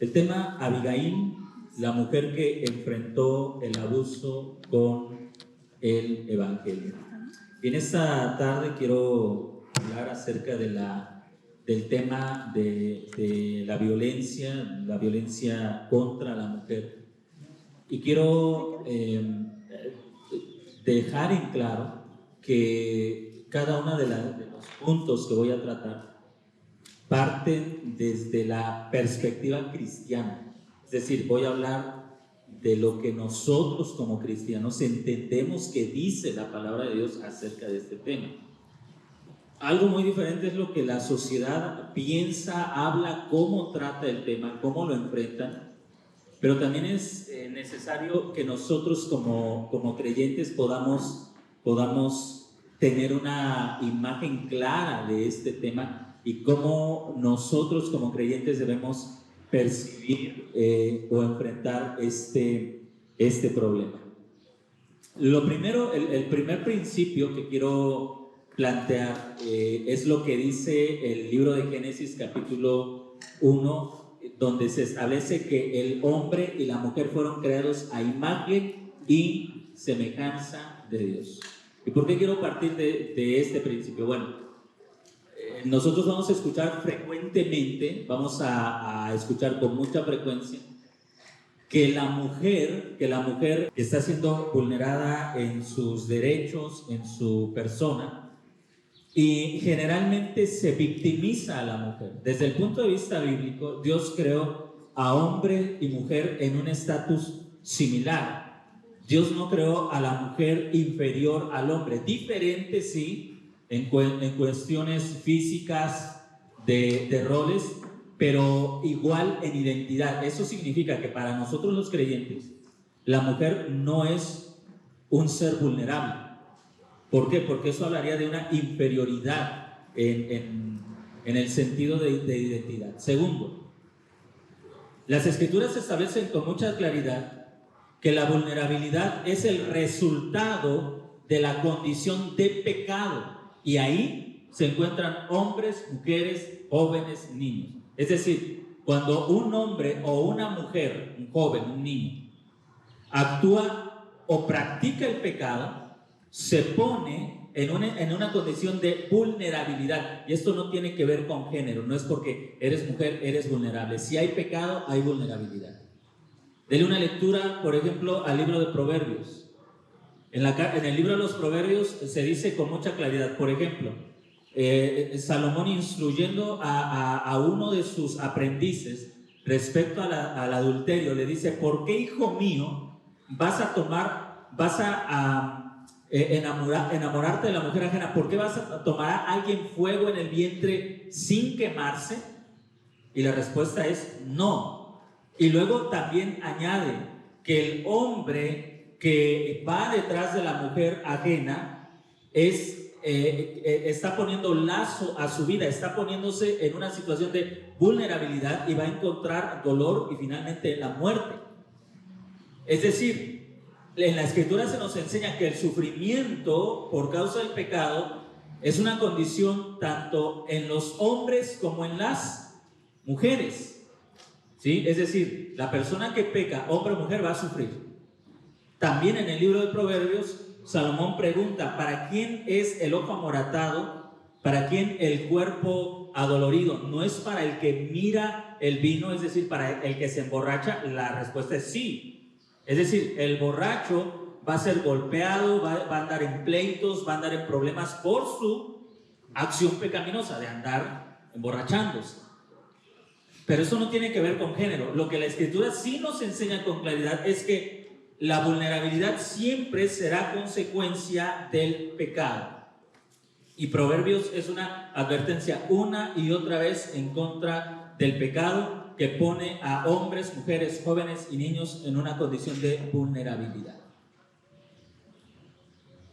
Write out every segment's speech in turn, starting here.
El tema Abigail, la mujer que enfrentó el abuso con el Evangelio. Y en esta tarde quiero hablar acerca del tema de la violencia contra la mujer. Y quiero dejar en claro que cada uno de los puntos que voy a tratar parten desde la perspectiva cristiana. Es decir, voy a hablar de lo que nosotros como cristianos entendemos que dice la palabra de Dios acerca de este tema. Algo muy diferente es lo que la sociedad piensa, habla, cómo trata el tema, cómo lo enfrentan, pero también es necesario que nosotros como creyentes podamos tener una imagen clara de este tema y cómo nosotros como creyentes debemos percibir o enfrentar este problema. Lo primero, el primer principio que quiero plantear es lo que dice el libro de Génesis capítulo 1, donde se establece que el hombre y la mujer fueron creados a imagen y semejanza de Dios. ¿Y por qué quiero partir de este principio? Bueno, nosotros vamos a escuchar frecuentemente, vamos a escuchar con mucha frecuencia que la mujer está siendo vulnerada en sus derechos, en su persona, y generalmente se victimiza a la mujer. Desde el punto de vista bíblico, Dios creó a hombre y mujer en un estatus similar. Dios no creó a la mujer inferior al hombre, diferente sí, en cuestiones físicas de roles, pero igual en identidad. Eso significa que para nosotros los creyentes, la mujer no es un ser vulnerable. ¿Por qué? Porque eso hablaría de una inferioridad en el sentido de identidad. Segundo, las Escrituras establecen con mucha claridad que la vulnerabilidad es el resultado de la condición de pecado. Y ahí se encuentran hombres, mujeres, jóvenes, niños. Es decir, cuando un hombre o una mujer, un joven, un niño, actúa o practica el pecado, se pone en una condición de vulnerabilidad. Y esto no tiene que ver con género, no es porque eres mujer, eres vulnerable. Si hay pecado, hay vulnerabilidad. Dele una lectura, por ejemplo, al libro de Proverbios. En el libro de los Proverbios se dice con mucha claridad, por ejemplo, Salomón instruyendo a uno de sus aprendices respecto al adulterio, le dice: ¿por qué, hijo mío, vas a enamorarte de la mujer ajena? ¿Por qué vas a tomar a alguien fuego en el vientre sin quemarse? Y la respuesta es no. Y luego también añade que el hombre que va detrás de la mujer ajena está poniendo lazo a su vida, está poniéndose en una situación de vulnerabilidad y va a encontrar dolor y finalmente la muerte. Es decir, en la Escritura se nos enseña que el sufrimiento por causa del pecado es una condición tanto en los hombres como en las mujeres, ¿sí? Es decir, la persona que peca, hombre o mujer, va a sufrir. También en el libro de Proverbios, Salomón pregunta: ¿para quién es el ojo amoratado? ¿Para quién el cuerpo adolorido? No es para el que mira el vino, es decir, para el que se emborracha. La respuesta es sí. Es decir, el borracho va a ser golpeado, va a andar en pleitos, va a andar en problemas por su acción pecaminosa de andar emborrachándose. Pero eso no tiene que ver con género. Lo que la Escritura sí nos enseña con claridad es que la vulnerabilidad siempre será consecuencia del pecado. Y Proverbios es una advertencia una y otra vez en contra del pecado que pone a hombres, mujeres, jóvenes y niños en una condición de vulnerabilidad.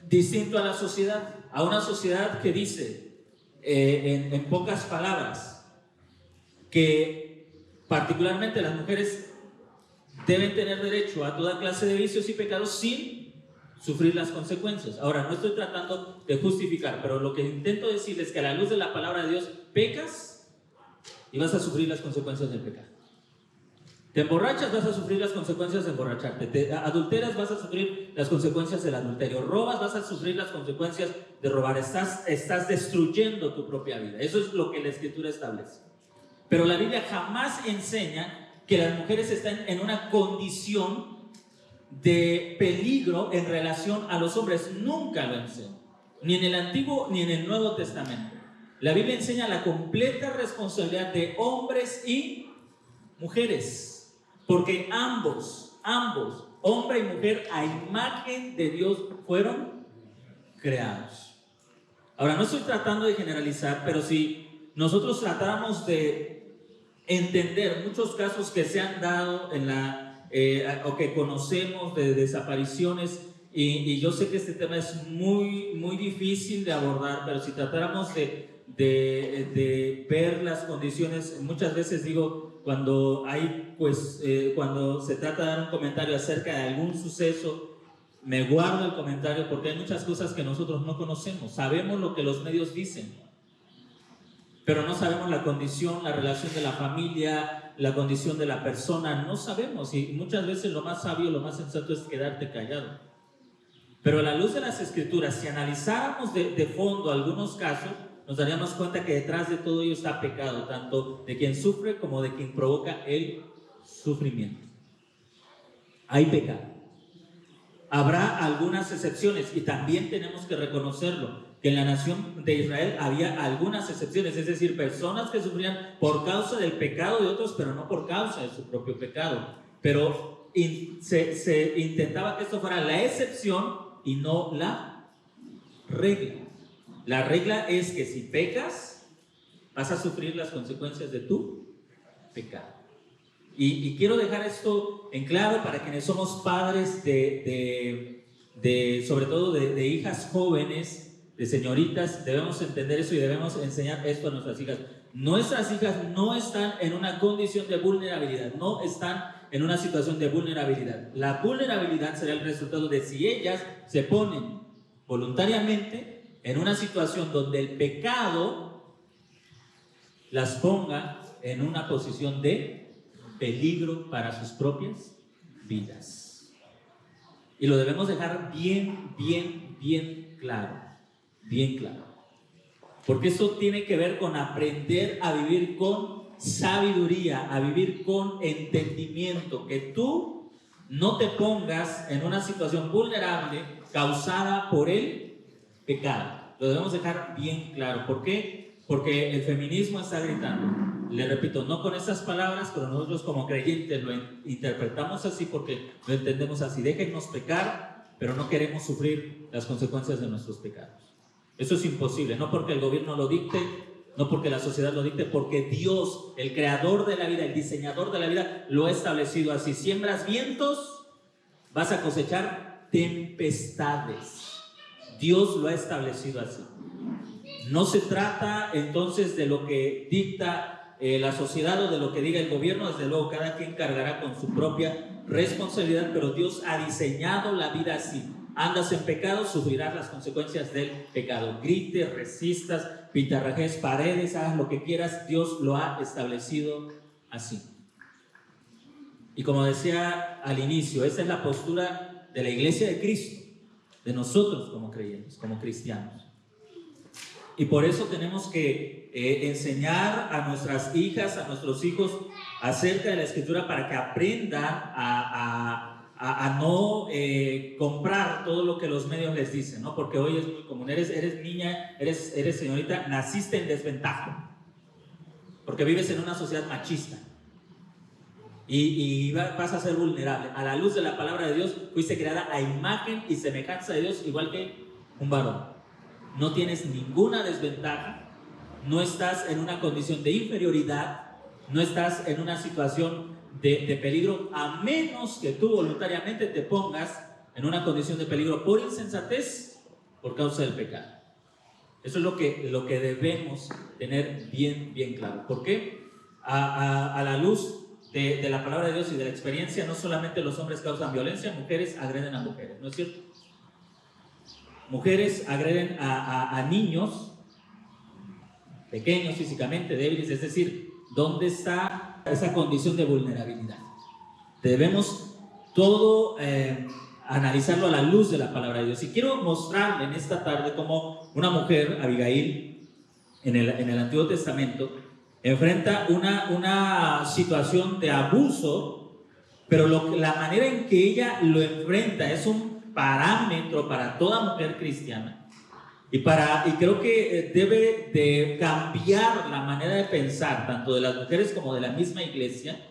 Distinto a la sociedad, a una sociedad que dice, en pocas palabras, que particularmente las mujeres deben tener derecho a toda clase de vicios y pecados sin sufrir las consecuencias. Ahora, no estoy tratando de justificar, pero lo que intento decir es que a la luz de la palabra de Dios, pecas y vas a sufrir las consecuencias del pecado. Te emborrachas, vas a sufrir las consecuencias de emborracharte. Te adulteras, vas a sufrir las consecuencias del adulterio. Robas, vas a sufrir las consecuencias de robar. Estás destruyendo tu propia vida. Eso es lo que la Escritura establece. Pero la Biblia jamás enseña que las mujeres están en una condición de peligro en relación a los hombres. Nunca lo enseña. Ni en el Antiguo ni en el Nuevo Testamento. La Biblia enseña la completa responsabilidad de hombres y mujeres. Porque ambos, hombre y mujer, a imagen de Dios fueron creados. Ahora, no estoy tratando de generalizar, pero si nosotros tratáramos de entender muchos casos que se han dado o que conocemos de desapariciones, y yo sé que este tema es muy, muy difícil de abordar, pero si tratáramos de ver las condiciones, muchas veces digo, cuando se trata de dar un comentario acerca de algún suceso, me guardo el comentario porque hay muchas cosas que nosotros no conocemos. Sabemos lo que los medios dicen, pero no sabemos la condición, la relación de la familia, la condición de la persona, no sabemos, y muchas veces lo más sabio, lo más sensato es quedarte callado. Pero a la luz de las Escrituras, si analizáramos de fondo algunos casos, nos daríamos cuenta que detrás de todo ello está pecado, tanto de quien sufre como de quien provoca el sufrimiento. Hay pecado. Habrá algunas excepciones y también tenemos que reconocerlo, que en la nación de Israel había algunas excepciones, es decir, personas que sufrían por causa del pecado de otros, pero no por causa de su propio pecado. Pero se intentaba que esto fuera la excepción y no la regla. La regla es que si pecas, vas a sufrir las consecuencias de tu pecado. Y quiero dejar esto en claro para quienes somos padres sobre todo de hijas jóvenes, de señoritas. Debemos entender eso y debemos enseñar esto a nuestras hijas. Nuestras hijas no están en una condición de vulnerabilidad, no están en una situación de vulnerabilidad. La vulnerabilidad será el resultado de si ellas se ponen voluntariamente en una situación donde el pecado las ponga en una posición de peligro para sus propias vidas. Y lo debemos dejar bien claro, bien claro. Porque eso tiene que ver con aprender a vivir con sabiduría, a vivir con entendimiento, que tú no te pongas en una situación vulnerable causada por el pecado. Lo debemos dejar bien claro. ¿Por qué? Porque el feminismo está gritando. Le repito, no con esas palabras, pero nosotros como creyentes lo interpretamos así porque lo entendemos así. Déjennos pecar, pero no queremos sufrir las consecuencias de nuestros pecados. Eso es imposible, no porque el gobierno lo dicte, no porque la sociedad lo dicte, porque Dios, el creador de la vida, el diseñador de la vida, lo ha establecido así. Siembras vientos, vas a cosechar tempestades. Dios lo ha establecido así. No se trata entonces de lo que dicta la sociedad o de lo que diga el gobierno. Desde luego cada quien cargará con su propia responsabilidad, pero Dios ha diseñado la vida así. Andas en pecado, sufrirás las consecuencias del pecado. Grites, resistas, pintarrajes paredes, hagas lo que quieras, Dios lo ha establecido así. Y como decía al inicio, esa es la postura de la Iglesia de Cristo, de nosotros como creyentes, como cristianos. Y por eso tenemos que enseñar a nuestras hijas, a nuestros hijos acerca de la Escritura para que aprendan a no comprar todo lo que los medios les dicen, ¿no? Porque hoy es muy común, eres niña, eres señorita, naciste en desventaja, porque vives en una sociedad machista y vas a ser vulnerable. A la luz de la palabra de Dios, fuiste creada a imagen y semejanza de Dios, igual que un varón. No tienes ninguna desventaja, no estás en una condición de inferioridad, no estás en una situación de peligro, a menos que tú voluntariamente te pongas en una condición de peligro por insensatez, por causa del pecado. Eso es lo que debemos tener bien claro. ¿Por qué? A la luz de la palabra de Dios y de la experiencia, no solamente los hombres causan violencia, mujeres agreden a mujeres, ¿no es cierto? Mujeres agreden a niños pequeños físicamente, débiles, es decir, ¿dónde está esa condición de vulnerabilidad? Debemos todo analizarlo a la luz de la palabra de Dios. Y quiero mostrarle en esta tarde cómo una mujer, Abigail, en el Antiguo Testamento, enfrenta una situación de abuso, pero la manera en que ella lo enfrenta es un parámetro para toda mujer cristiana. Y creo que debe de cambiar la manera de pensar, tanto de las mujeres como de la misma iglesia,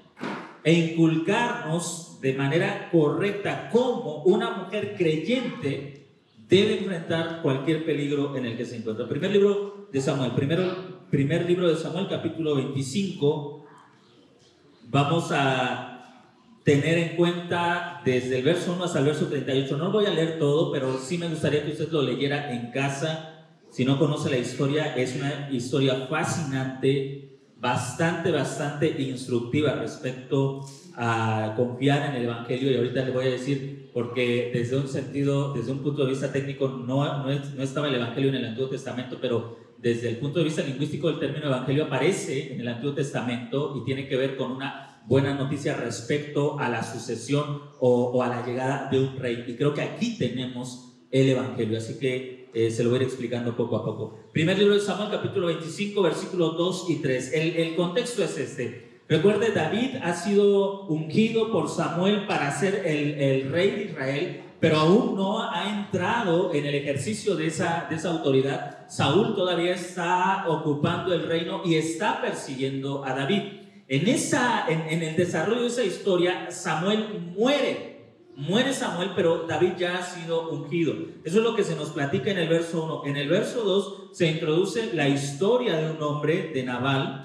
e inculcarnos de manera correcta cómo una mujer creyente debe enfrentar cualquier peligro en el que se encuentra. Primer libro de Samuel, primer libro de Samuel, capítulo 25. Vamos a tener en cuenta desde el verso 1 hasta el verso 38. No voy a leer todo, pero sí me gustaría que usted lo leyera en casa. Si no conoce la historia, es una historia fascinante, bastante instructiva respecto a confiar en el Evangelio. Y ahorita le voy a decir, porque desde un punto de vista técnico, no estaba el Evangelio en el Antiguo Testamento, pero desde el punto de vista lingüístico, el término Evangelio aparece en el Antiguo Testamento y tiene que ver con una buena noticia respecto a la sucesión o a la llegada de un rey. Y creo que aquí tenemos el Evangelio, así que se lo voy a ir explicando poco a poco. Primer libro de Samuel, capítulo 25, versículos 2 y 3. El contexto es este. Recuerde, David ha sido ungido por Samuel para ser el rey de Israel, pero aún no ha entrado en el ejercicio de esa autoridad. Saúl todavía está ocupando el reino y está persiguiendo a David. En el desarrollo de esa historia, Samuel muere Samuel, pero David ya ha sido ungido. Eso es lo que se nos platica en el verso 1. En el verso 2 se introduce la historia de un hombre, de Nabal,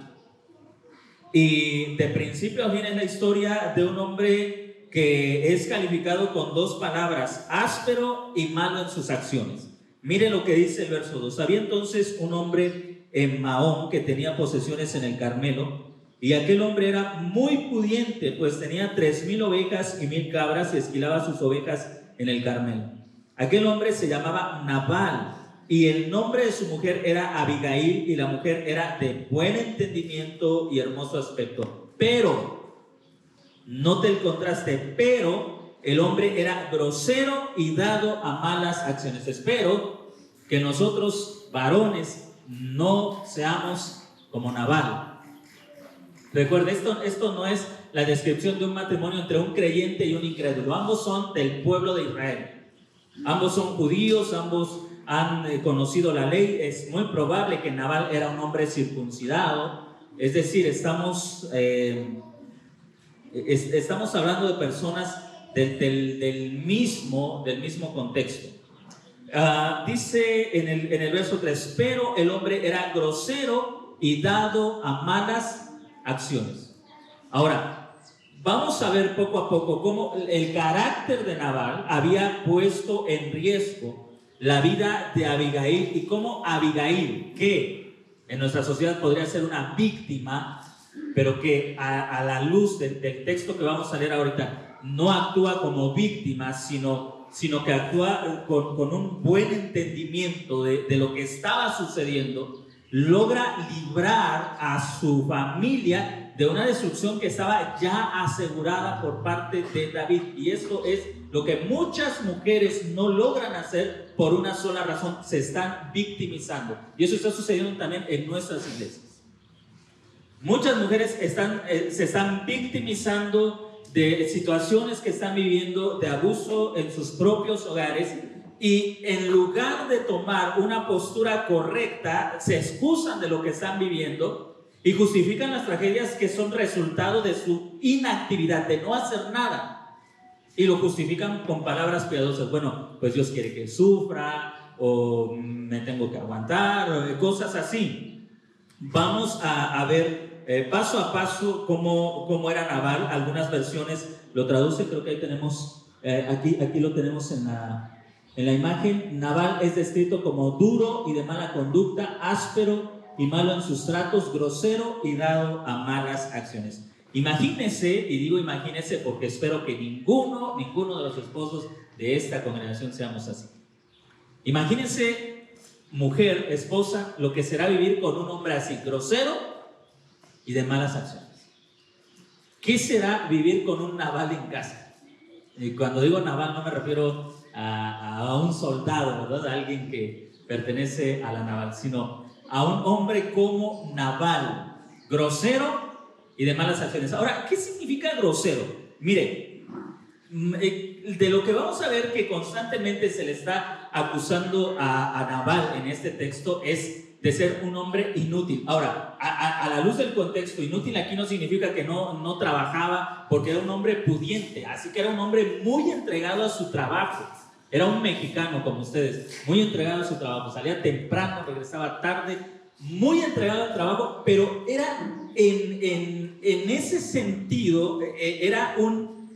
y de principio a fin es la historia de un hombre que es calificado con dos palabras: áspero y malo en sus acciones. Mire lo que dice el verso 2. Había entonces un hombre en Maón que tenía posesiones en el Carmelo, y aquel hombre era muy pudiente, pues tenía 3,000 ovejas y 1,000 cabras y esquilaba sus ovejas en el Carmelo. Aquel hombre se llamaba Nabal, y el nombre de su mujer era Abigail, y la mujer era de buen entendimiento y hermoso aspecto. Pero, note el contraste, pero el hombre era grosero y dado a malas acciones. Espero que nosotros, varones, no seamos como Nabal. Recuerde, esto no es la descripción de un matrimonio entre un creyente y un incrédulo. Ambos son del pueblo de Israel. Ambos son judíos, ambos han conocido la ley. Es muy probable que Nabal era un hombre circuncidado. Es decir, estamos hablando de personas del mismo contexto. Dice en el verso 3, pero el hombre era grosero y dado a malas acciones. Ahora, vamos a ver poco a poco cómo el carácter de Nabal había puesto en riesgo la vida de Abigail, y cómo Abigail, que en nuestra sociedad podría ser una víctima, pero que a la luz del texto que vamos a leer ahorita no actúa como víctima, sino que actúa con un buen entendimiento de lo que estaba sucediendo, logra librar a su familia de una destrucción que estaba ya asegurada por parte de David. Y esto es lo que muchas mujeres no logran hacer por una sola razón: se están victimizando. Y eso está sucediendo también en nuestras iglesias. Muchas mujeres se están victimizando de situaciones que están viviendo de abuso en sus propios hogares, y en lugar de tomar una postura correcta, se excusan de lo que están viviendo y justifican las tragedias que son resultado de su inactividad, de no hacer nada, y lo justifican con palabras piadosas. Bueno, pues Dios quiere que sufra, o me tengo que aguantar, o cosas así. Vamos a ver paso a paso cómo era Nabal. Algunas versiones lo traducen, creo que ahí tenemos, aquí lo tenemos en la imagen. Nabal es descrito como duro y de mala conducta, áspero y malo en sus tratos, grosero y dado a malas acciones. Imagínese, y digo imagínese porque espero que ninguno de los esposos de esta congregación seamos así. Imagínese, mujer, esposa, lo que será vivir con un hombre así, grosero y de malas acciones. ¿qué será vivir con un Nabal en casa? Y cuando digo Nabal no me refiero a un soldado, ¿verdad? A alguien que pertenece a la naval, sino a un hombre como Nabal, grosero y de malas acciones. Ahora, ¿qué significa grosero? Mire, de lo que vamos a ver que constantemente se le está acusando a Nabal en este texto es de ser un hombre inútil. Ahora, a la luz del contexto, inútil aquí no significa que no trabajaba, porque era un hombre pudiente, así que era un hombre muy entregado a su trabajo. Era un mexicano como ustedes, muy entregado a su trabajo, salía temprano, regresaba tarde, muy entregado al trabajo, pero era en ese sentido, era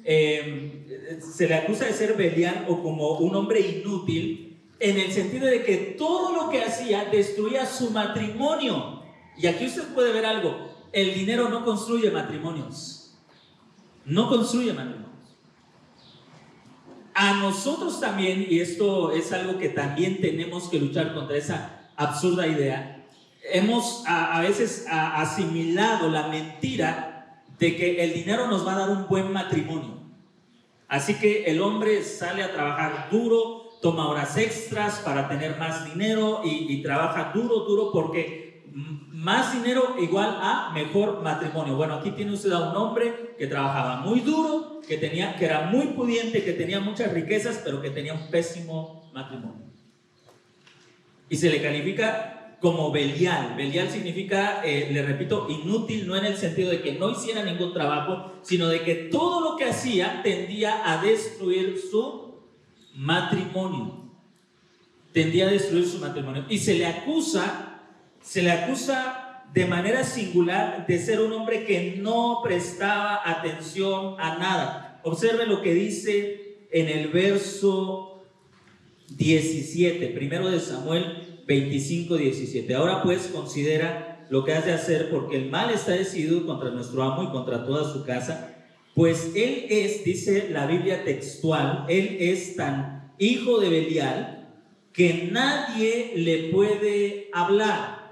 se le acusa de ser Belial o como un hombre inútil, en el sentido de que todo lo que hacía destruía su matrimonio. Y aquí usted puede ver algo, el dinero no construye matrimonios, no construye matrimonios. A nosotros también, y esto es algo que también tenemos que luchar contra esa absurda idea, hemos a veces asimilado la mentira de que el dinero nos va a dar un buen matrimonio. Así que el hombre sale a trabajar duro, toma horas extras para tener más dinero y trabaja duro porque más dinero igual a mejor matrimonio. Bueno, aquí tiene usted a un hombre que trabajaba muy duro, que era muy pudiente, que tenía muchas riquezas, pero que tenía un pésimo matrimonio. Y se le califica como Belial. Belial significa, le repito, inútil, no en el sentido de que no hiciera ningún trabajo, sino de que todo lo que hacía tendía a destruir su matrimonio. Tendía a destruir su matrimonio. Y se le acusa de manera singular de ser un hombre que no prestaba atención a nada. Observe lo que dice en el verso 17, primero de Samuel 25, 17. Ahora pues considera lo que has de hacer, porque el mal está decidido contra nuestro amo y contra toda su casa, pues él es, dice la Biblia textual, él es tan hijo de Belial que nadie le puede hablar.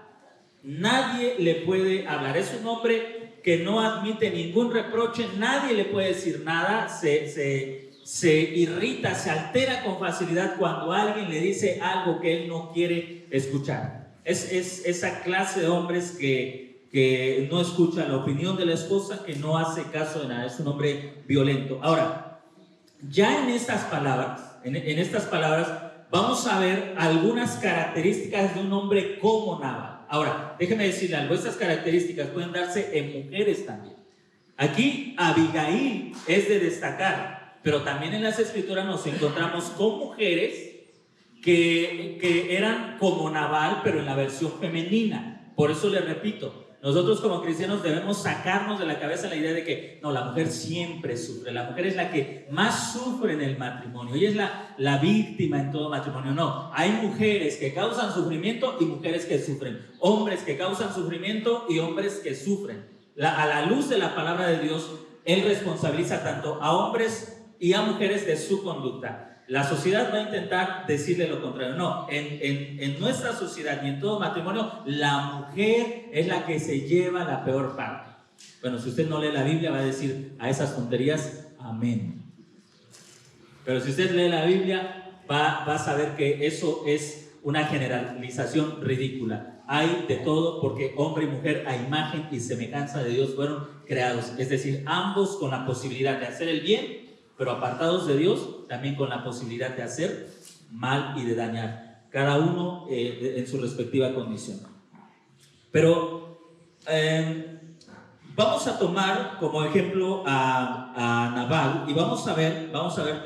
Nadie le puede hablar. Es un hombre que no admite ningún reproche, nadie le puede decir nada, se irrita, se altera con facilidad cuando alguien le dice algo que él no quiere escuchar. Es esa clase de hombres que no escucha la opinión de la esposa, que no hace caso de nada. Es un hombre violento. Ahora, ya en estas palabras, vamos a ver algunas características de un hombre como Nabal. Ahora, déjeme decirle algo, estas características pueden darse en mujeres también. Aquí Abigail es de destacar, pero también en las escrituras nos encontramos con mujeres que eran como Nabal, pero en la versión femenina. Por eso le repito, nosotros como cristianos debemos sacarnos de la cabeza la idea de que no, la mujer siempre sufre, la mujer es la que más sufre en el matrimonio, ella es la víctima en todo matrimonio. No, hay mujeres que causan sufrimiento y mujeres que sufren, hombres que causan sufrimiento y hombres que sufren. A la luz de la palabra de Dios, Él responsabiliza tanto a hombres y a mujeres de su conducta. La sociedad va a intentar decirle lo contrario. No, en nuestra sociedad y en todo matrimonio, la mujer es la que se lleva la peor parte. Bueno, si usted no lee la Biblia, va a decir a esas tonterías, amén. Pero si usted lee la Biblia, va a saber que eso es una generalización ridícula. Hay de todo, porque hombre y mujer a imagen y semejanza de Dios fueron creados. Es decir, ambos con la posibilidad de hacer el bien, pero apartados de Dios, también con la posibilidad de hacer mal y de dañar, cada uno en su respectiva condición. Pero vamos a tomar como ejemplo a Nabal y vamos a ver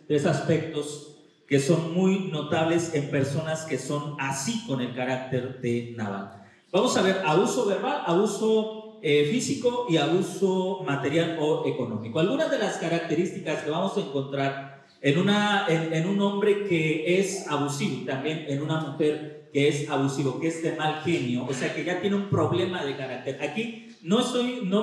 tres aspectos que son muy notables en personas que son así con el carácter de Nabal. Vamos a ver abuso verbal, abuso físico y abuso material o económico. Algunas de las características que vamos a encontrar en un hombre que es abusivo y también en una mujer que es abusivo, que es de mal genio, o sea que ya tiene un problema de carácter. Aquí no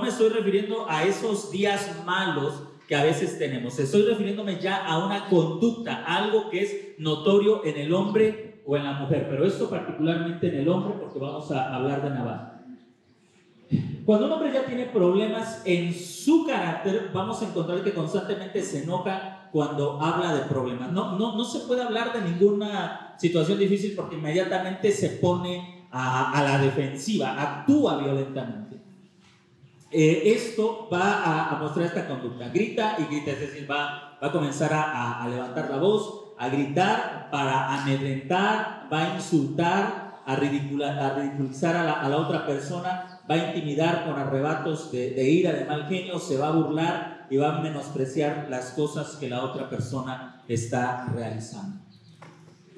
me estoy refiriendo a esos días malos que a veces tenemos, estoy refiriéndome ya a una conducta, algo que es notorio en el hombre o en la mujer, pero esto particularmente en el hombre porque vamos a hablar de Nabal. Cuando un hombre ya tiene problemas en su carácter, vamos a encontrar que constantemente se enoja cuando habla de problemas. No se puede hablar de ninguna situación difícil porque inmediatamente se pone a la defensiva, actúa violentamente. Esto va a mostrar esta conducta. Grita y grita, es decir, va a comenzar a levantar la voz, a gritar para amedrentar, va a insultar, a ridiculizar a la otra persona, va a intimidar con arrebatos de ira, de mal genio, se va a burlar y va a menospreciar las cosas que la otra persona está realizando.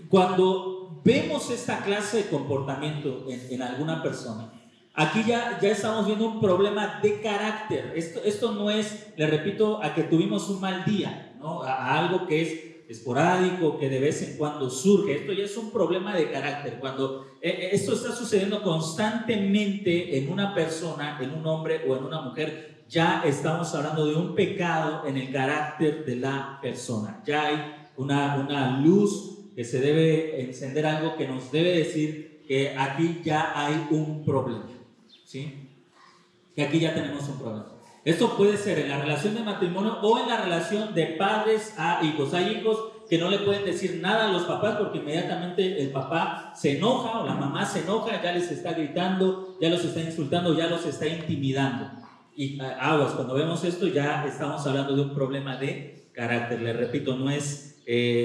Cuando vemos esta clase de comportamiento en alguna persona, aquí ya estamos viendo un problema de carácter. Esto no es, le repito, a que tuvimos un mal día, ¿no? A algo que es esporádico, que de vez en cuando surge. Esto ya es un problema de carácter. Cuando esto está sucediendo constantemente en una persona, en un hombre o en una mujer, ya estamos hablando de un pecado en el carácter de la persona. Ya hay una luz que se debe encender, algo que nos debe decir que aquí ya hay un problema, ¿sí? Que aquí ya tenemos un problema. Esto puede ser en la relación de matrimonio o en la relación de padres a hijos. Hay hijos que no le pueden decir nada a los papás porque inmediatamente el papá se enoja o la mamá se enoja, ya les está gritando, ya los está insultando, ya los está intimidando. Y aguas, cuando vemos esto ya estamos hablando de un problema de carácter. Les repito, no es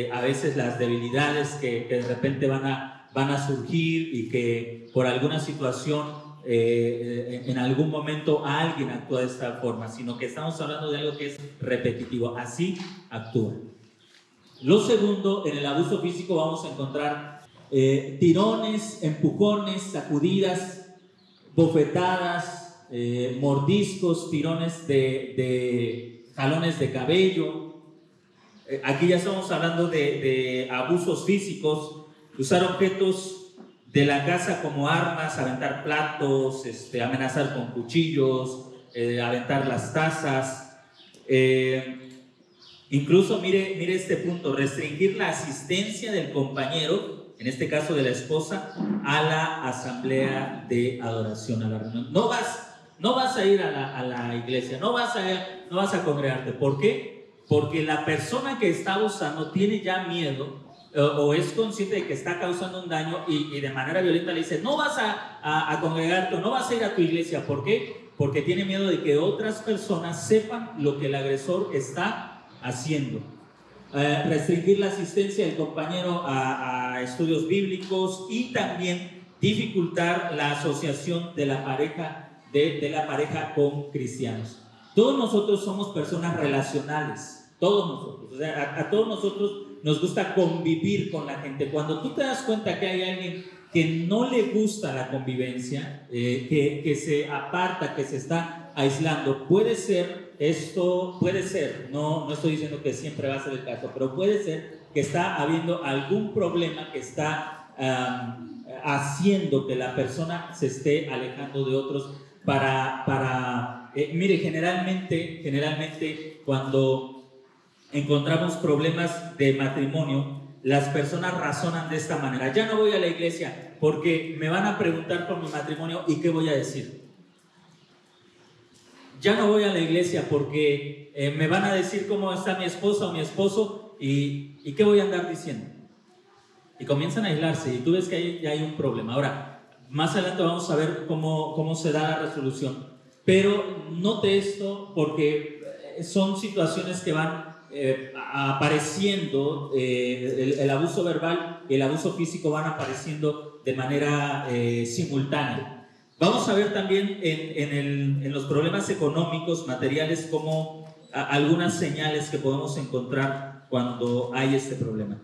a veces las debilidades que de repente van a surgir y que por alguna situación en algún momento alguien actúa de esta forma, sino que estamos hablando de algo que es repetitivo. Así actúa. Lo segundo, en el abuso físico vamos a encontrar tirones, empujones, sacudidas, bofetadas, mordiscos, tirones de jalones de cabello. Aquí ya estamos hablando de abusos físicos, usar objetos de la casa como armas, aventar platos, amenazar con cuchillos, aventar las tazas. Incluso mire este punto, restringir la asistencia del compañero, en este caso de la esposa, a la asamblea de adoración, a la reunión. No vas a ir a la iglesia, no vas a congregarte. ¿Por qué? Porque la persona que está abusando tiene ya miedo o es consciente de que está causando un daño y de manera violenta le dice: no vas a congregarte o no vas a ir a tu iglesia. ¿Por qué? Porque tiene miedo de que otras personas sepan lo que el agresor está haciendo. Restringir la asistencia del compañero a estudios bíblicos y también dificultar la asociación de la pareja con cristianos. Todos nosotros somos personas relacionales, todos nosotros, o sea, a todos nosotros nos gusta convivir con la gente. Cuando tú te das cuenta que hay alguien que no le gusta la convivencia, que se aparta, que se está aislando, puede ser, no estoy diciendo que siempre va a ser el caso, pero puede ser que está habiendo algún problema que está haciendo que la persona se esté alejando de otros mire, generalmente cuando encontramos problemas de matrimonio, las personas razonan de esta manera: ya no voy a la iglesia porque me van a preguntar por mi matrimonio y qué voy a decir. Ya no voy a la iglesia porque me van a decir cómo está mi esposa o mi esposo y qué voy a andar diciendo. Y comienzan a aislarse y tú ves que ahí ya hay un problema. Ahora, más adelante vamos a ver cómo se da la resolución. Pero note esto porque son situaciones que van apareciendo, el abuso verbal y el abuso físico van apareciendo de manera simultánea. Vamos a ver también en los problemas económicos, materiales, como algunas señales que podemos encontrar cuando hay este problema.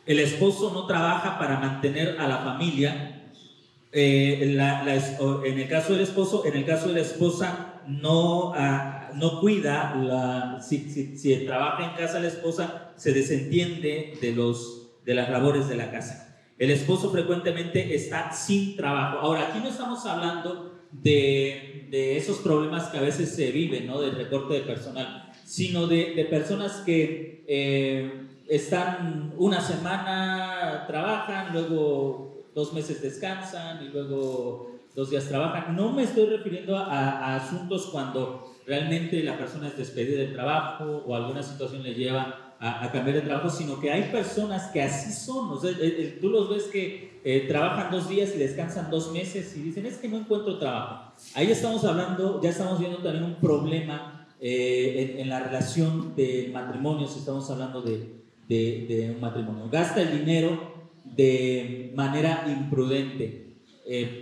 El esposo no trabaja para mantener a la familia. En el caso del esposo, en el caso de la esposa, no cuida, si trabaja en casa la esposa, se desentiende de las labores de la casa. El esposo frecuentemente está sin trabajo. Ahora, aquí no estamos hablando de esos problemas que a veces se viven, ¿no? Del recorte de personal, sino de personas que están una semana, trabajan, luego 2 meses descansan y luego 2 días trabaja. No me estoy refiriendo a asuntos cuando realmente la persona es despedida del trabajo o alguna situación le lleva a cambiar de trabajo, sino que hay personas que así son. O sea, tú los ves que trabajan 2 días y descansan 2 meses y dicen, es que no encuentro trabajo. Ahí estamos hablando, ya estamos viendo también un problema en la relación del matrimonio, si estamos hablando de un matrimonio. Gasta el dinero de manera imprudente.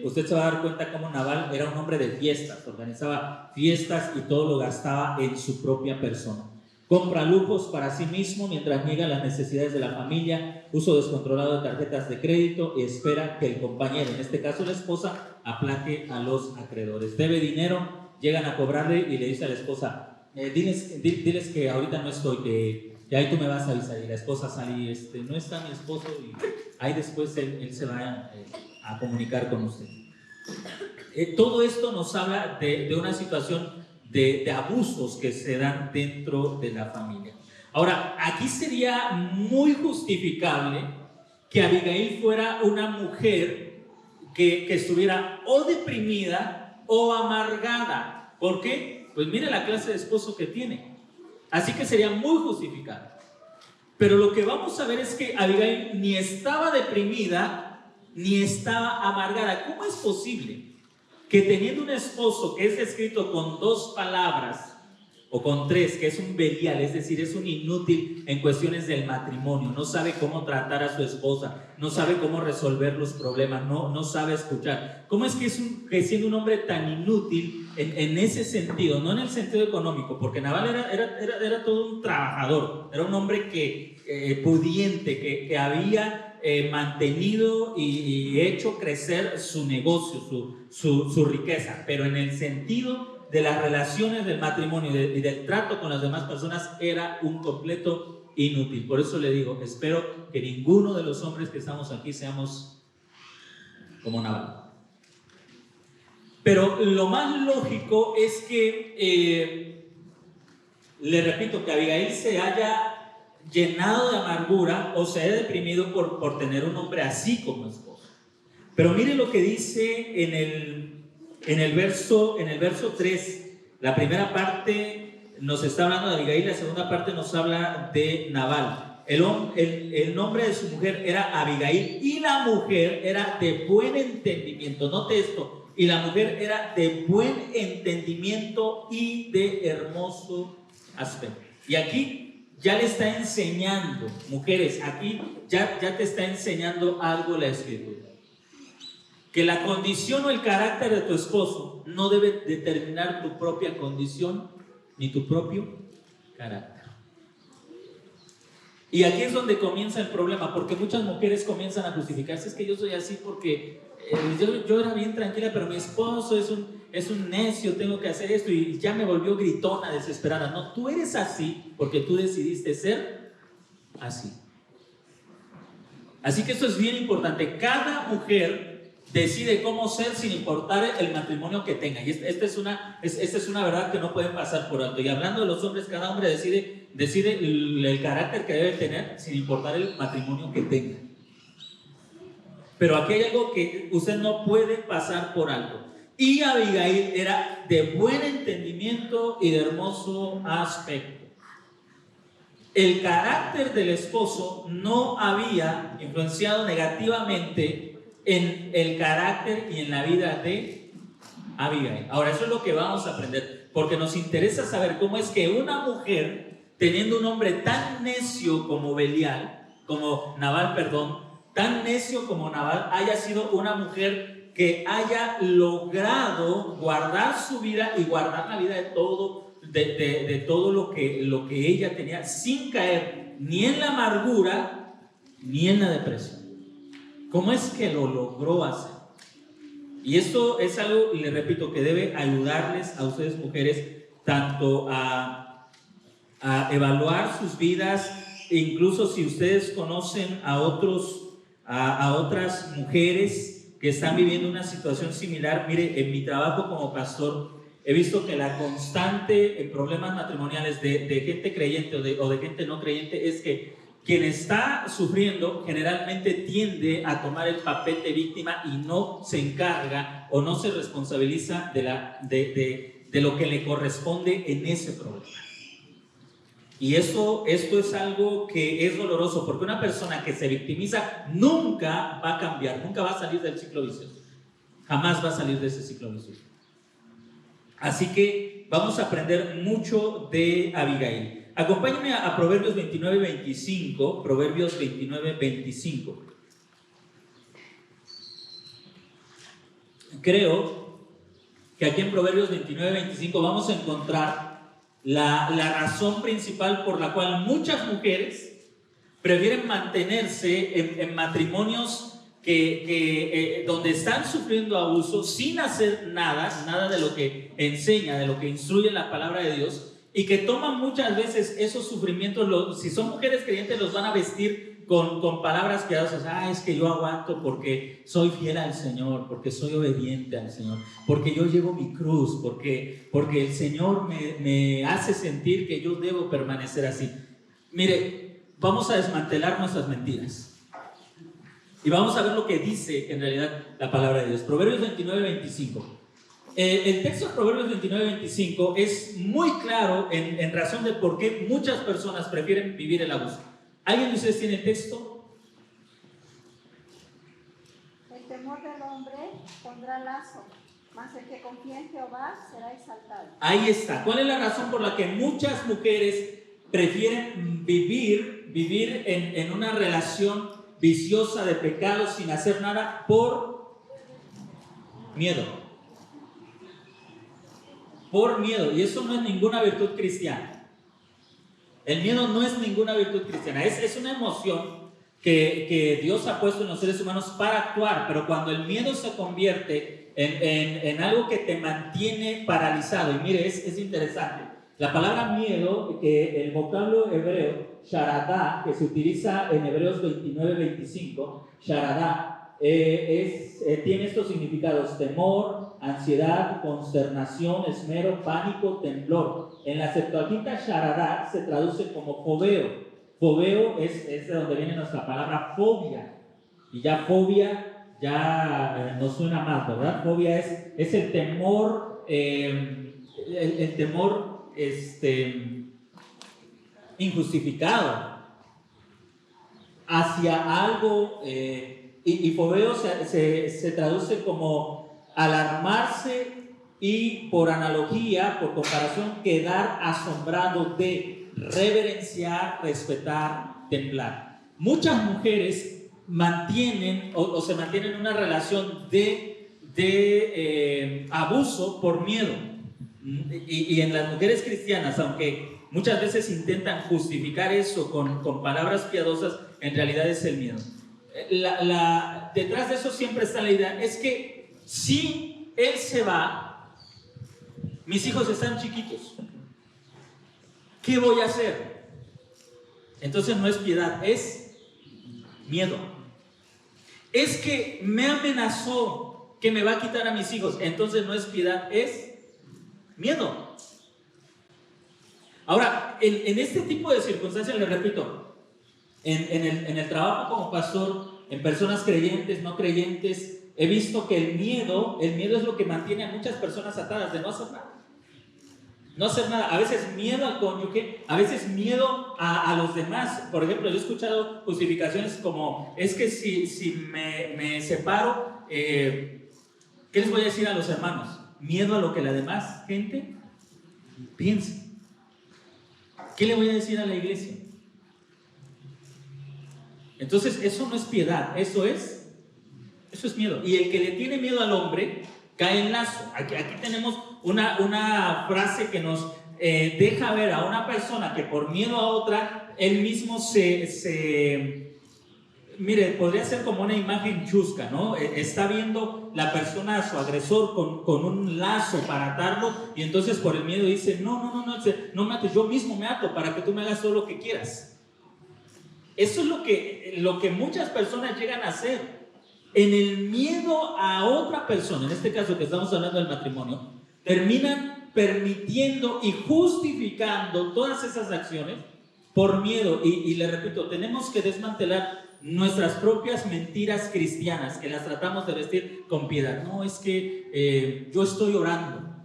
Usted se va a dar cuenta cómo Nabal era un hombre de fiestas, organizaba fiestas y todo lo gastaba en su propia persona. Compra lujos para sí mismo mientras niega las necesidades de la familia, uso descontrolado de tarjetas de crédito y espera que el compañero, en este caso la esposa, aplaque a los acreedores. Debe dinero, llegan a cobrarle y le dice a la esposa, diles que ahorita no estoy, que ahí tú me vas a avisar. Y la esposa sale y no está mi esposo y ahí después él se va a comunicar con usted. Todo esto nos habla de una situación de abusos que se dan dentro de la familia. Ahora, aquí sería muy justificable que Abigail fuera una mujer que estuviera o deprimida o amargada. ¿Por qué? Pues mire la clase de esposo que tiene. Así que sería muy justificable. Pero lo que vamos a ver es que Abigail ni estaba deprimida ni estaba amargada. ¿Cómo es posible que teniendo un esposo que es descrito con 2 palabras o con 3, que es un Belial, es decir, es un inútil en cuestiones del matrimonio, no sabe cómo tratar a su esposa, no sabe cómo resolver los problemas, no sabe escuchar? ¿Cómo es que siendo un hombre tan inútil en ese sentido, no en el sentido económico, porque Nabal era todo un trabajador, era un hombre pudiente, que había mantenido y hecho crecer su negocio, su riqueza, pero en el sentido de las relaciones del matrimonio y del trato con las demás personas era un completo inútil? Por eso le digo, espero que ninguno de los hombres que estamos aquí seamos como Nabal. Pero lo más lógico es que, le repito, que Abigail se haya llenado de amargura o se haya deprimido por tener un hombre así como esposo. Pero mire lo que dice en el verso 3. La primera parte nos está hablando de Abigail, la segunda parte nos habla de Nabal. El nombre de su mujer era Abigail y la mujer era de buen entendimiento. Note esto, y la mujer era de buen entendimiento y de hermoso aspecto. Y aquí ya le está enseñando, mujeres, aquí ya te está enseñando algo la Escritura. Que la condición o el carácter de tu esposo no debe determinar tu propia condición ni tu propio carácter. Y aquí es donde comienza el problema, porque muchas mujeres comienzan a justificarse. Es que yo soy así porque yo era bien tranquila, pero mi esposo es un necio, tengo que hacer esto y ya me volvió gritona, desesperada. No, tú eres así porque tú decidiste ser así. Así que esto es bien importante. Cada mujer decide cómo ser sin importar el matrimonio que tenga. Y esta es una verdad que no pueden pasar por alto. Y hablando de los hombres, cada hombre decide el carácter que debe tener sin importar el matrimonio que tenga. Pero aquí hay algo que usted no puede pasar por alto. Y Abigail era de buen entendimiento y de hermoso aspecto. El carácter del esposo no había influenciado negativamente en el carácter y en la vida de Abigail. Ahora, eso es lo que vamos a aprender, porque nos interesa saber cómo es que una mujer, teniendo un hombre tan necio como Nabal, tan necio como Nabal, haya sido una mujer que haya logrado guardar su vida y guardar la vida de todo lo que ella tenía, sin caer ni en la amargura ni en la depresión. ¿Cómo es que lo logró hacer? Y esto es algo, y le repito, que debe ayudarles a ustedes, mujeres, tanto a evaluar sus vidas, e incluso si ustedes conocen a otras mujeres que están viviendo una situación similar. Mire, en mi trabajo como pastor he visto que la constante en problemas matrimoniales de gente creyente o de gente no creyente es que quien está sufriendo generalmente tiende a tomar el papel de víctima y no se encarga o no se responsabiliza de lo que le corresponde en ese problema. Y esto es algo que es doloroso, porque una persona que se victimiza nunca va a cambiar, nunca va a salir del ciclo vicioso. Jamás va a salir de ese ciclo vicioso. Así que vamos a aprender mucho de Abigail. Acompáñenme a Proverbios 29-25. Proverbios 29-25. Creo que aquí en Proverbios 29-25 vamos a encontrar la razón principal por la cual muchas mujeres prefieren mantenerse en matrimonios donde están sufriendo abuso sin hacer nada de lo que enseña, de lo que instruye la palabra de Dios, y que toman muchas veces esos sufrimientos, si son mujeres creyentes, los van a vestir con palabras piadosas. Es que yo aguanto porque soy fiel al Señor, porque soy obediente al Señor, porque yo llevo mi cruz, porque el Señor me hace sentir que yo debo permanecer así. Mire, vamos a desmantelar nuestras mentiras y vamos a ver lo que dice en realidad la palabra de Dios. Proverbios 29-25. El texto de Proverbios 29-25 es muy claro en razón de por qué muchas personas prefieren vivir el abuso. ¿Alguien de ustedes tiene el texto? El temor del hombre pondrá lazo, mas el que confía en Jehová será exaltado. Ahí está. ¿Cuál es la razón por la que muchas mujeres prefieren vivir en una relación viciosa de pecado sin hacer nada? Por miedo. Por miedo. Y eso no es ninguna virtud cristiana. El miedo no es ninguna virtud cristiana. Es una emoción que Dios ha puesto en los seres humanos para actuar. Pero cuando el miedo se convierte en algo que te mantiene paralizado. Y mire, es interesante. La palabra miedo, que el vocablo hebreo, sharadá, que se utiliza en Hebreos 29-25, sharadá, tiene estos significados: temor, ansiedad, consternación, esmero, pánico, temblor. En la Septuaginta, sharadá se traduce como fobeo. Fobeo es de donde viene nuestra palabra fobia. Y ya fobia nos suena más, ¿verdad? Fobia es el temor, el temor injustificado hacia algo. Y fobeo se traduce como alarmarse y, por analogía, por comparación, quedar asombrado de, reverenciar, respetar, temblar. Muchas mujeres mantienen o se mantienen en una relación de abuso por miedo. Y en las mujeres cristianas, aunque muchas veces intentan justificar eso con palabras piadosas, en realidad es el miedo. Detrás de eso siempre está la idea: es que si él se va, mis hijos están chiquitos, ¿qué voy a hacer? Entonces no es piedad, es miedo. Es que me amenazó que me va a quitar a mis hijos, entonces no es piedad, es miedo. Ahora, en este tipo de circunstancias, les repito, en el trabajo como pastor, en personas creyentes, no creyentes, he visto que el miedo es lo que mantiene a muchas personas atadas, de no hacer nada. No hacer nada. A veces miedo al cónyuge, a veces miedo a los demás. Por ejemplo, yo he escuchado justificaciones como: es que si me separo, ¿qué les voy a decir a los hermanos? Miedo a lo que la demás gente piense. ¿Qué le voy a decir a la iglesia? Entonces, eso no es piedad, eso es miedo. Y el que le tiene miedo al hombre cae en lazo. Aquí tenemos una frase que nos deja ver a una persona que por miedo a otra, él mismo mire, podría ser como una imagen chusca, ¿no? Está viendo la persona a su agresor con un lazo para atarlo, y entonces por el miedo dice: no me ates, yo mismo me ato para que tú me hagas todo lo que quieras. Eso es lo que muchas personas llegan a hacer. En el miedo a otra persona, en este caso que estamos hablando del matrimonio, terminan permitiendo y justificando todas esas acciones por miedo. Y le repito, tenemos que desmantelar nuestras propias mentiras cristianas, que las tratamos de vestir con piedad. No, es que yo estoy orando.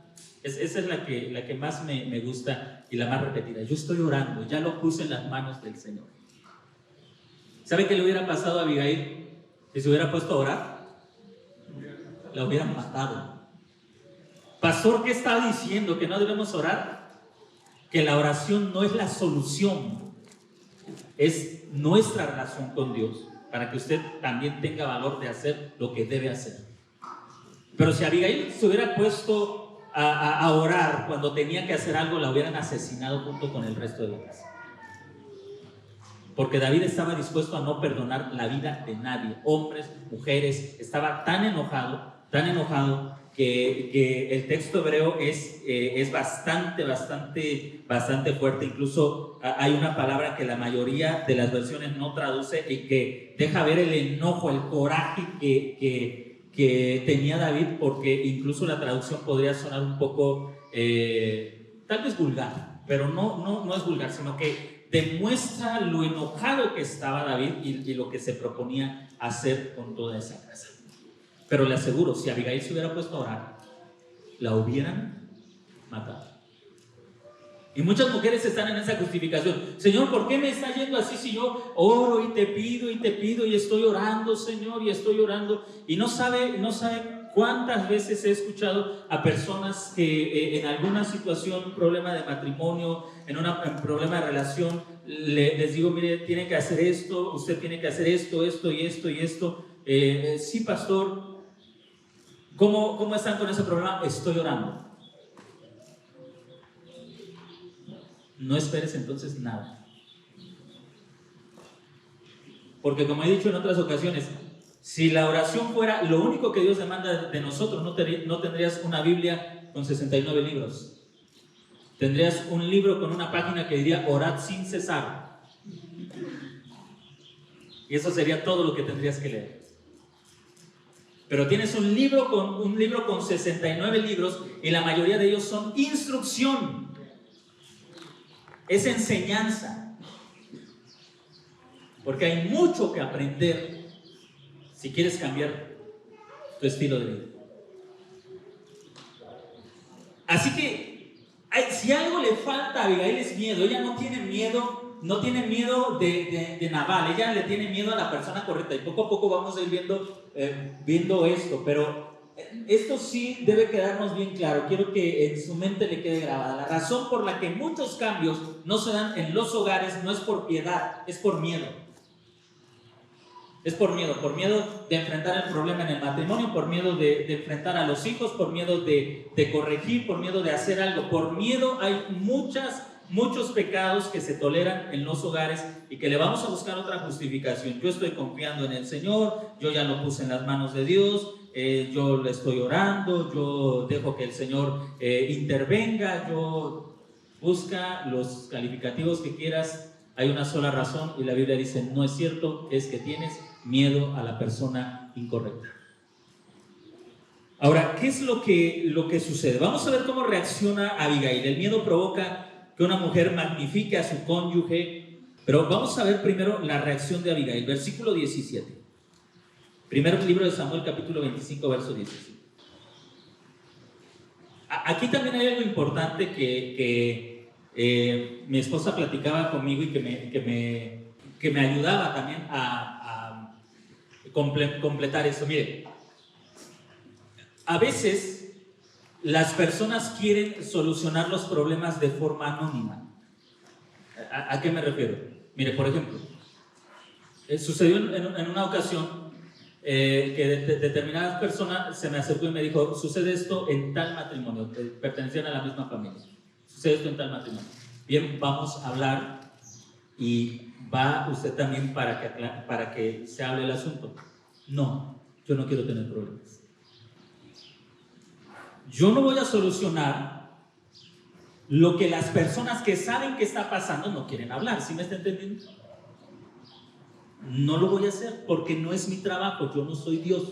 Esa es la que más me gusta y la más repetida. Yo estoy orando, ya lo puse en las manos del Señor. ¿Sabe qué le hubiera pasado a Abigail si se hubiera puesto a orar? La hubieran matado. Pastor, ¿qué está diciendo? ¿Que no debemos orar? Que la oración no es la solución, es nuestra relación con Dios, para que usted también tenga valor de hacer lo que debe hacer. Pero si Abigail se hubiera puesto a orar cuando tenía que hacer algo, la hubieran asesinado junto con el resto de la casa. Porque David estaba dispuesto a no perdonar la vida de nadie, hombres, mujeres. Estaba tan enojado que el texto hebreo es bastante fuerte. Incluso hay una palabra que la mayoría de las versiones no traduce y que deja ver el enojo, el coraje que tenía David, porque incluso la traducción podría sonar un poco tal vez vulgar, pero no es vulgar, sino que demuestra lo enojado que estaba David y lo que se proponía hacer con toda esa casa. Pero le aseguro, si Abigail se hubiera puesto a orar, la hubieran matado. Y muchas mujeres están en esa justificación. Señor, ¿por qué me está yendo así si yo oro y te pido y estoy orando, Señor, y estoy orando? Y no sabe cuántas veces he escuchado a personas que en alguna situación, un problema de matrimonio, en un problema de relación, les digo, mire, tiene que hacer esto, usted tiene que hacer esto y esto. Sí, pastor, ¿cómo están con ese problema? Estoy orando. No esperes entonces nada. Porque como he dicho en otras ocasiones, si la oración fuera lo único que Dios demanda de nosotros, no tendrías una Biblia con 69 libros. Tendrías un libro con una página que diría orad sin cesar. Y eso sería todo lo que tendrías que leer. Pero tienes un libro con 69 libros y la mayoría de ellos son instrucción. Es enseñanza. Porque hay mucho que aprender si quieres cambiar tu estilo de vida. Así que si algo le falta a Abigail es miedo. Ella no tiene miedo de Nabal. Ella le tiene miedo a la persona correcta. Y poco a poco vamos a ir viendo esto. Pero esto sí debe quedarnos bien claro. Quiero que en su mente le quede grabada. La razón por la que muchos cambios no se dan en los hogares no es por piedad, es por miedo. Es por miedo de enfrentar el problema en el matrimonio, por miedo de enfrentar a los hijos, por miedo de corregir, por miedo de hacer algo. Por miedo hay muchos pecados que se toleran en los hogares y que le vamos a buscar otra justificación. Yo estoy confiando en el Señor, yo ya lo puse en las manos de Dios, yo le estoy orando, yo dejo que el Señor intervenga, yo busca los calificativos que quieras. Hay una sola razón y la Biblia dice, no es cierto, es que tienes miedo a la persona incorrecta. Ahora, ¿qué es lo que sucede? Vamos a ver cómo reacciona Abigail. El miedo provoca que una mujer magnifique a su cónyuge, pero vamos a ver primero la reacción de Abigail. Versículo 17. Primer libro de Samuel, capítulo 25, verso 17. Aquí también hay algo importante que mi esposa platicaba conmigo y que me ayudaba también a completar eso. Mire, a veces las personas quieren solucionar los problemas de forma anónima. ¿A qué me refiero? Mire, por ejemplo, sucedió en una ocasión que determinadas personas se me acercó y me dijo, sucede esto en tal matrimonio, pertenecían a la misma familia, sucede esto en tal matrimonio. Bien, vamos a hablar y va usted también para que se hable el asunto. No, yo no quiero tener problemas. Yo no voy a solucionar lo que las personas que saben que está pasando no quieren hablar. ¿Sí me está entendiendo? No lo voy a hacer porque no es mi trabajo, yo no soy Dios.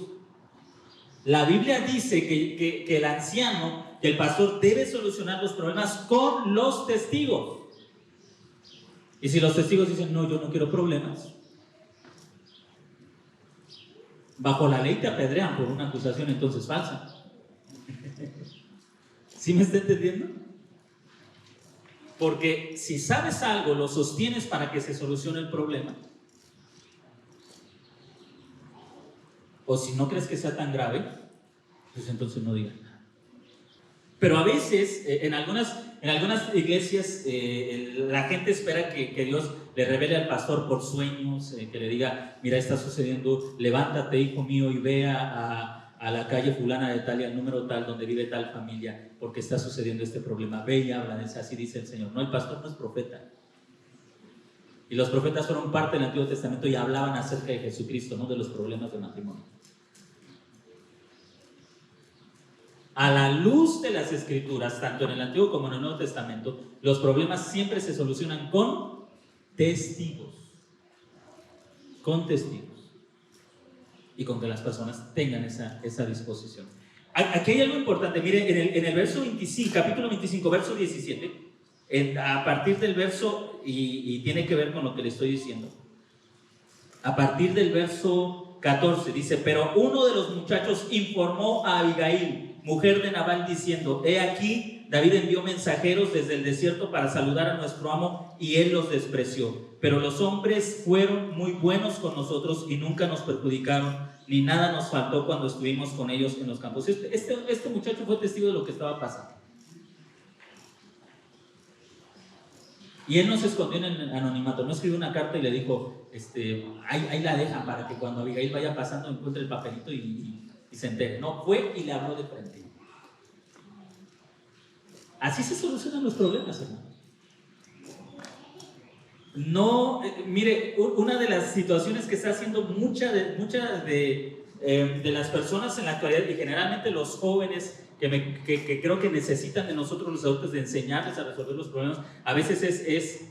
La Biblia dice que el anciano, que el pastor debe solucionar los problemas con los testigos. Y si los testigos dicen, no, yo no quiero problemas, bajo la ley te apedrean por una acusación entonces falsa. ¿Sí me está entendiendo? Porque si sabes algo, lo sostienes para que se solucione el problema. O si no crees que sea tan grave, pues entonces no digas nada. Pero a veces, en algunas iglesias, la gente espera que Dios le revele al pastor por sueños, que le diga, mira, está sucediendo, levántate, hijo mío, y ve a la calle fulana de tal y al número tal, donde vive tal familia, porque está sucediendo este problema. Ve y habla de eso, así dice el Señor. No, el pastor no es profeta. Y los profetas fueron parte del Antiguo Testamento y hablaban acerca de Jesucristo, no de los problemas de matrimonio. A la luz de las Escrituras, tanto en el Antiguo como en el Nuevo Testamento, los problemas siempre se solucionan con testigos. Con testigos. Y con que las personas tengan esa disposición. Aquí hay algo importante. Mire, en el verso 25, capítulo 25, verso 17, a partir del verso, y tiene que ver con lo que le estoy diciendo, a partir del verso 14, dice, pero uno de los muchachos informó a Abigail, mujer de Nabal, diciendo, he aquí, David envió mensajeros desde el desierto para saludar a nuestro amo y él los despreció. Pero los hombres fueron muy buenos con nosotros y nunca nos perjudicaron, ni nada nos faltó cuando estuvimos con ellos en los campos. Este muchacho fue testigo de lo que estaba pasando. Y él no se escondió en el anonimato, no escribió una carta y le dijo, ahí la dejan para que cuando Abigail vaya pasando encuentre el papelito y se entere. No, fue y le habló de frente. Así se solucionan los problemas, hermano. No, mire, una de las situaciones que está haciendo muchas de las personas en la actualidad, y generalmente los jóvenes que creo que necesitan de nosotros los adultos, de enseñarles a resolver los problemas, a veces es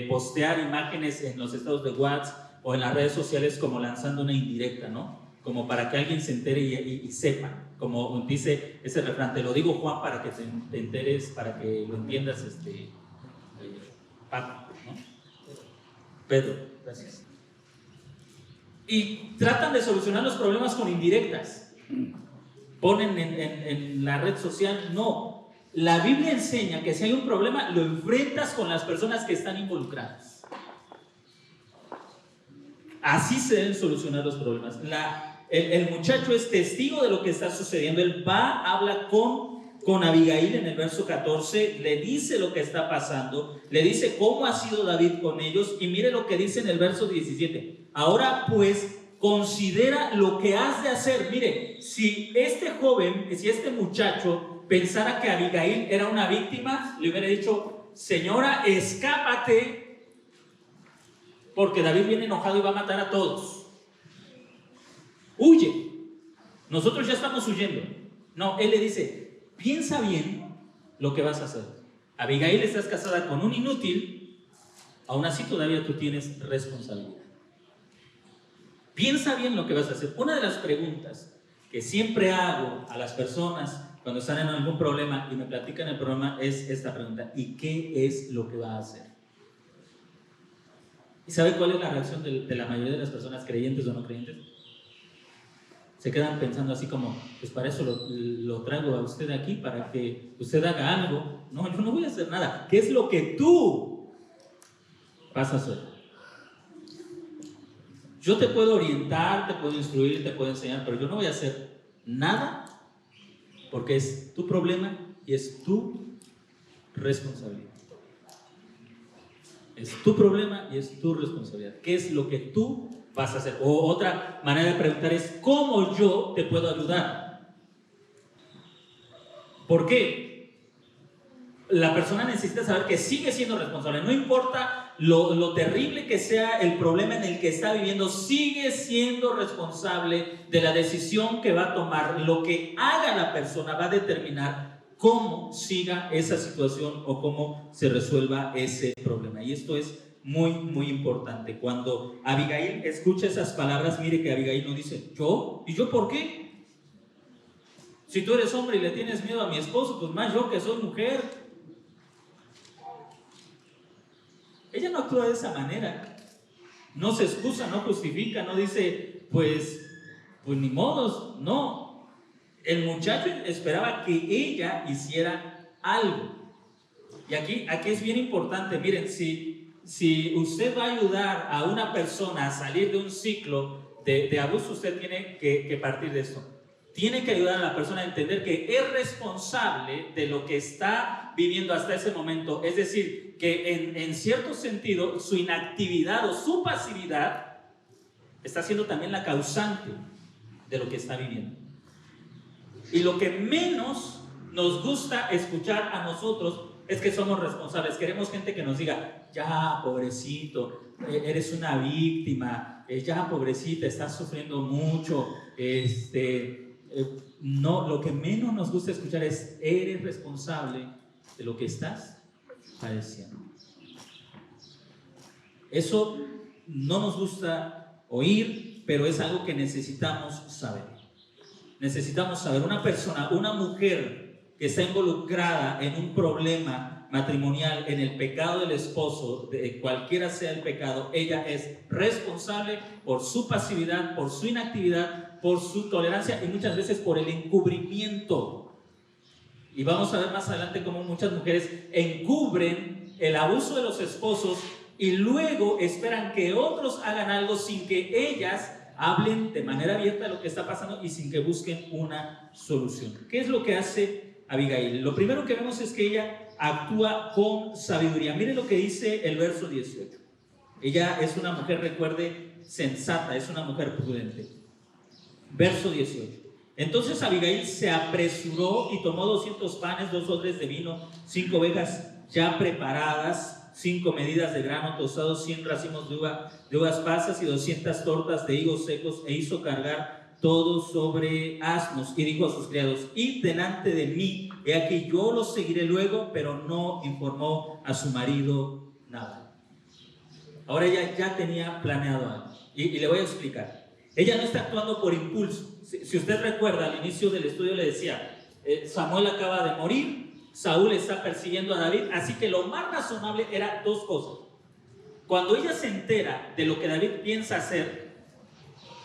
postear imágenes en los estados de WhatsApp o en las redes sociales como lanzando una indirecta, ¿no? Como para que alguien se entere y sepa, como dice ese refrán, te lo digo, Juan, para que te enteres, para que lo entiendas, Paco, ¿no? Pedro, gracias. Y tratan de solucionar los problemas con indirectas. Ponen en la red social, no. La Biblia enseña que si hay un problema, lo enfrentas con las personas que están involucradas. Así se deben solucionar los problemas. El muchacho es testigo de lo que está sucediendo. Él va, habla con Abigail en el verso 14, le dice lo que está pasando, le dice cómo ha sido David con ellos, y mire lo que dice en el verso 17. Ahora pues, considera lo que has de hacer. Mire, si este muchacho pensara que Abigail era una víctima, le hubiera dicho, señora, escápate, porque David viene enojado y va a matar a todos. Huye, nosotros ya estamos huyendo. No, él le dice, piensa bien lo que vas a hacer. Abigail, estás casada con un inútil, aún así todavía tú tienes responsabilidad. Piensa bien lo que vas a hacer. Una de las preguntas que siempre hago a las personas cuando están en algún problema y me platican el problema es esta pregunta: ¿y qué es lo que va a hacer? ¿Y sabe cuál es la reacción de la mayoría de las personas, creyentes o no creyentes? Se quedan pensando así como, pues para eso lo traigo a usted aquí, para que usted haga algo. No, yo no voy a hacer nada. ¿Qué es lo que tú vas a hacer? Yo te puedo orientar, te puedo instruir, te puedo enseñar, pero yo no voy a hacer nada porque es tu problema y es tu responsabilidad. Es tu problema y es tu responsabilidad. ¿Qué es lo que tú vas a hacer? O otra manera de preguntar es, ¿cómo yo te puedo ayudar? ¿Por qué? La persona necesita saber que sigue siendo responsable. No importa lo terrible que sea el problema en el que está viviendo, sigue siendo responsable de la decisión que va a tomar. Lo que haga la persona va a determinar cómo siga esa situación o cómo se resuelva ese problema. Y esto es muy, muy importante. Cuando Abigail escucha esas palabras, mire que Abigail no dice, ¿yo? ¿Y yo por qué? Si tú eres hombre y le tienes miedo a mi esposo, pues más yo que soy mujer. Ella no actúa de esa manera. No se excusa, no justifica, no dice, pues ni modos. No. El muchacho esperaba que ella hiciera algo. Y aquí es bien importante. Miren, si usted va a ayudar a una persona a salir de un ciclo de abuso, usted tiene que partir de esto. Tiene que ayudar a la persona a entender que es responsable de lo que está viviendo hasta ese momento. Es decir, que en cierto sentido su inactividad o su pasividad está siendo también la causante de lo que está viviendo. Y lo que menos nos gusta escuchar a nosotros es que somos responsables. Queremos gente que nos diga, ya pobrecito, eres una víctima, ya pobrecita, estás sufriendo mucho, no, lo que menos nos gusta escuchar es, eres responsable de lo que estás padeciendo. Eso no nos gusta oír, pero es algo que necesitamos saber. Necesitamos saber, una persona, una mujer que está involucrada en un problema matrimonial, en el pecado del esposo, de cualquiera sea el pecado, ella es responsable por su pasividad, por su inactividad, por su tolerancia y muchas veces por el encubrimiento. Y vamos a ver más adelante cómo muchas mujeres encubren el abuso de los esposos y luego esperan que otros hagan algo sin que ellas hablen de manera abierta de lo que está pasando y sin que busquen una solución. ¿Qué es lo que hace Abigail? Lo primero que vemos es que ella actúa con sabiduría. Mire lo que dice el verso 18. Ella es una mujer, recuerde, sensata, es una mujer prudente. Verso 18. Entonces Abigail se apresuró y tomó 200 panes, 2 odres de vino, 5 ovejas ya preparadas, 5 medidas de grano tostado, 100 racimos de uvas pasas y 200 tortas de higos secos, e hizo cargar todo sobre asnos, y dijo a sus criados, id delante de mí, he aquí yo los seguiré luego, pero no informó a su marido nada. Ahora ella ya tenía planeado algo, y le voy a explicar. Ella no está actuando por impulso. Si usted recuerda, al inicio del estudio le decía, Samuel acaba de morir, Saúl está persiguiendo a David, así que lo más razonable era 2 cosas. Cuando ella se entera de lo que David piensa hacer,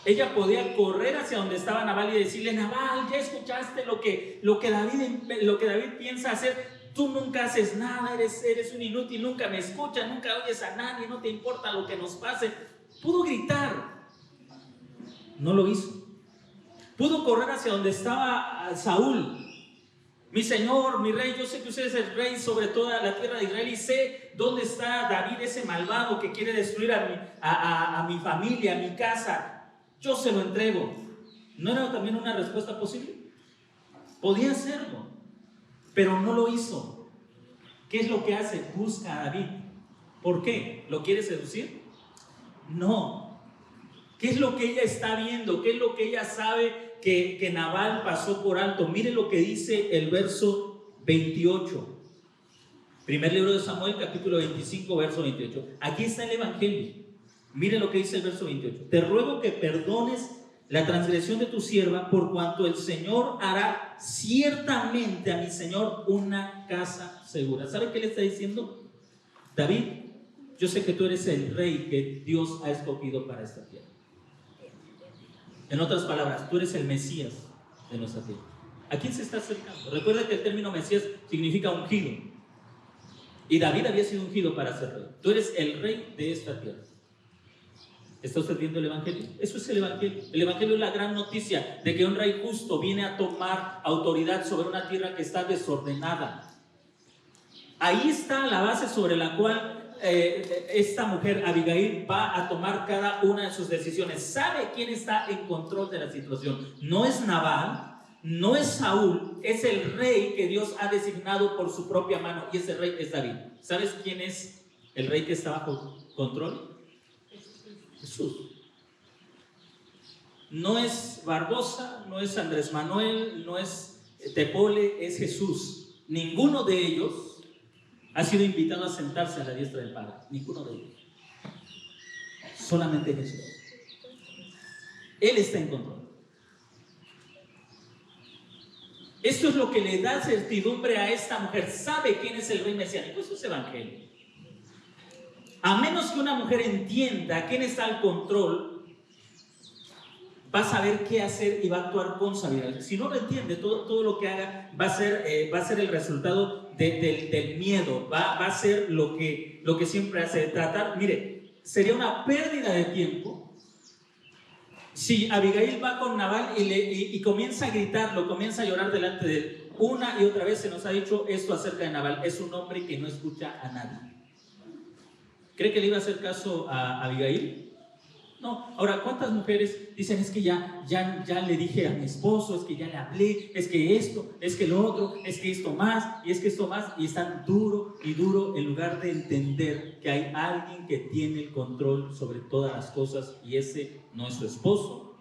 ella podía correr hacia donde estaba Nabal y decirle, Nabal, ya escuchaste lo que David piensa hacer, tú nunca haces nada, eres un inútil, nunca me escuchas, nunca oyes a nadie, no te importa lo que nos pase. Pudo gritar, no lo hizo. Pudo correr hacia donde estaba Saúl. Mi señor, mi rey, yo sé que usted es el rey sobre toda la tierra de Israel y sé dónde está David, ese malvado que quiere destruir a mi familia, a mi casa. Yo se lo entrego. ¿No era también una respuesta posible? Podía hacerlo, pero no lo hizo. ¿Qué es lo que hace? Busca a David. ¿Por qué? ¿Lo quiere seducir? No. ¿Qué es lo que ella está viendo? ¿Qué es lo que ella sabe que Nabal pasó por alto? Mire lo que dice el verso 28. Primer libro de Samuel, capítulo 25, verso 28. Aquí está el evangelio. Mire lo que dice el verso 28. Te ruego que perdones la transgresión de tu sierva, por cuanto el Señor hará ciertamente a mi Señor una casa segura. ¿Sabe qué le está diciendo? David, yo sé que tú eres el rey que Dios ha escogido para esta tierra. En otras palabras, tú eres el Mesías de nuestra tierra. ¿A quién se está acercando? Recuerda que el término Mesías significa ungido. Y David había sido ungido para ser rey. Tú eres el rey de esta tierra. ¿Está usted viendo el evangelio? Eso es el evangelio. El evangelio es la gran noticia de que un rey justo viene a tomar autoridad sobre una tierra que está desordenada. Ahí está la base sobre la cual esta mujer, Abigail, va a tomar cada una de sus decisiones. Sabe quién está en control de la situación. No es Nabal, no es Saúl, es el rey que Dios ha designado por su propia mano, y ese rey es David. ¿Sabes quién es el rey que está bajo control? Jesús. No es Barbosa, no es Andrés Manuel, no es Tepole, es Jesús. Ninguno de ellos ha sido invitado a sentarse a la diestra del Padre. Ninguno de ellos. Solamente Jesús. Él está en control. Esto es lo que le da certidumbre a esta mujer. Sabe quién es el rey mesiánico. Eso es evangelio. A menos que una mujer entienda quién está al control, va a saber qué hacer y va a actuar con sabiduría. Si no lo entiende, todo lo que haga va a ser el resultado del miedo, va a ser lo que siempre hace. Tratar, mire, sería una pérdida de tiempo si Abigail va con Nabal y comienza a gritarlo, comienza a llorar delante de él. Una y otra vez se nos ha dicho esto acerca de Nabal: es un hombre que no escucha a nadie. ¿Cree que le iba a hacer caso a Abigail? No. Ahora, ¿cuántas mujeres dicen: es que ya le dije a mi esposo, es que ya le hablé, es que esto, es que lo otro, es que esto más, y es que esto más, y están duro y duro en lugar de entender que hay alguien que tiene el control sobre todas las cosas, y ese no es su esposo,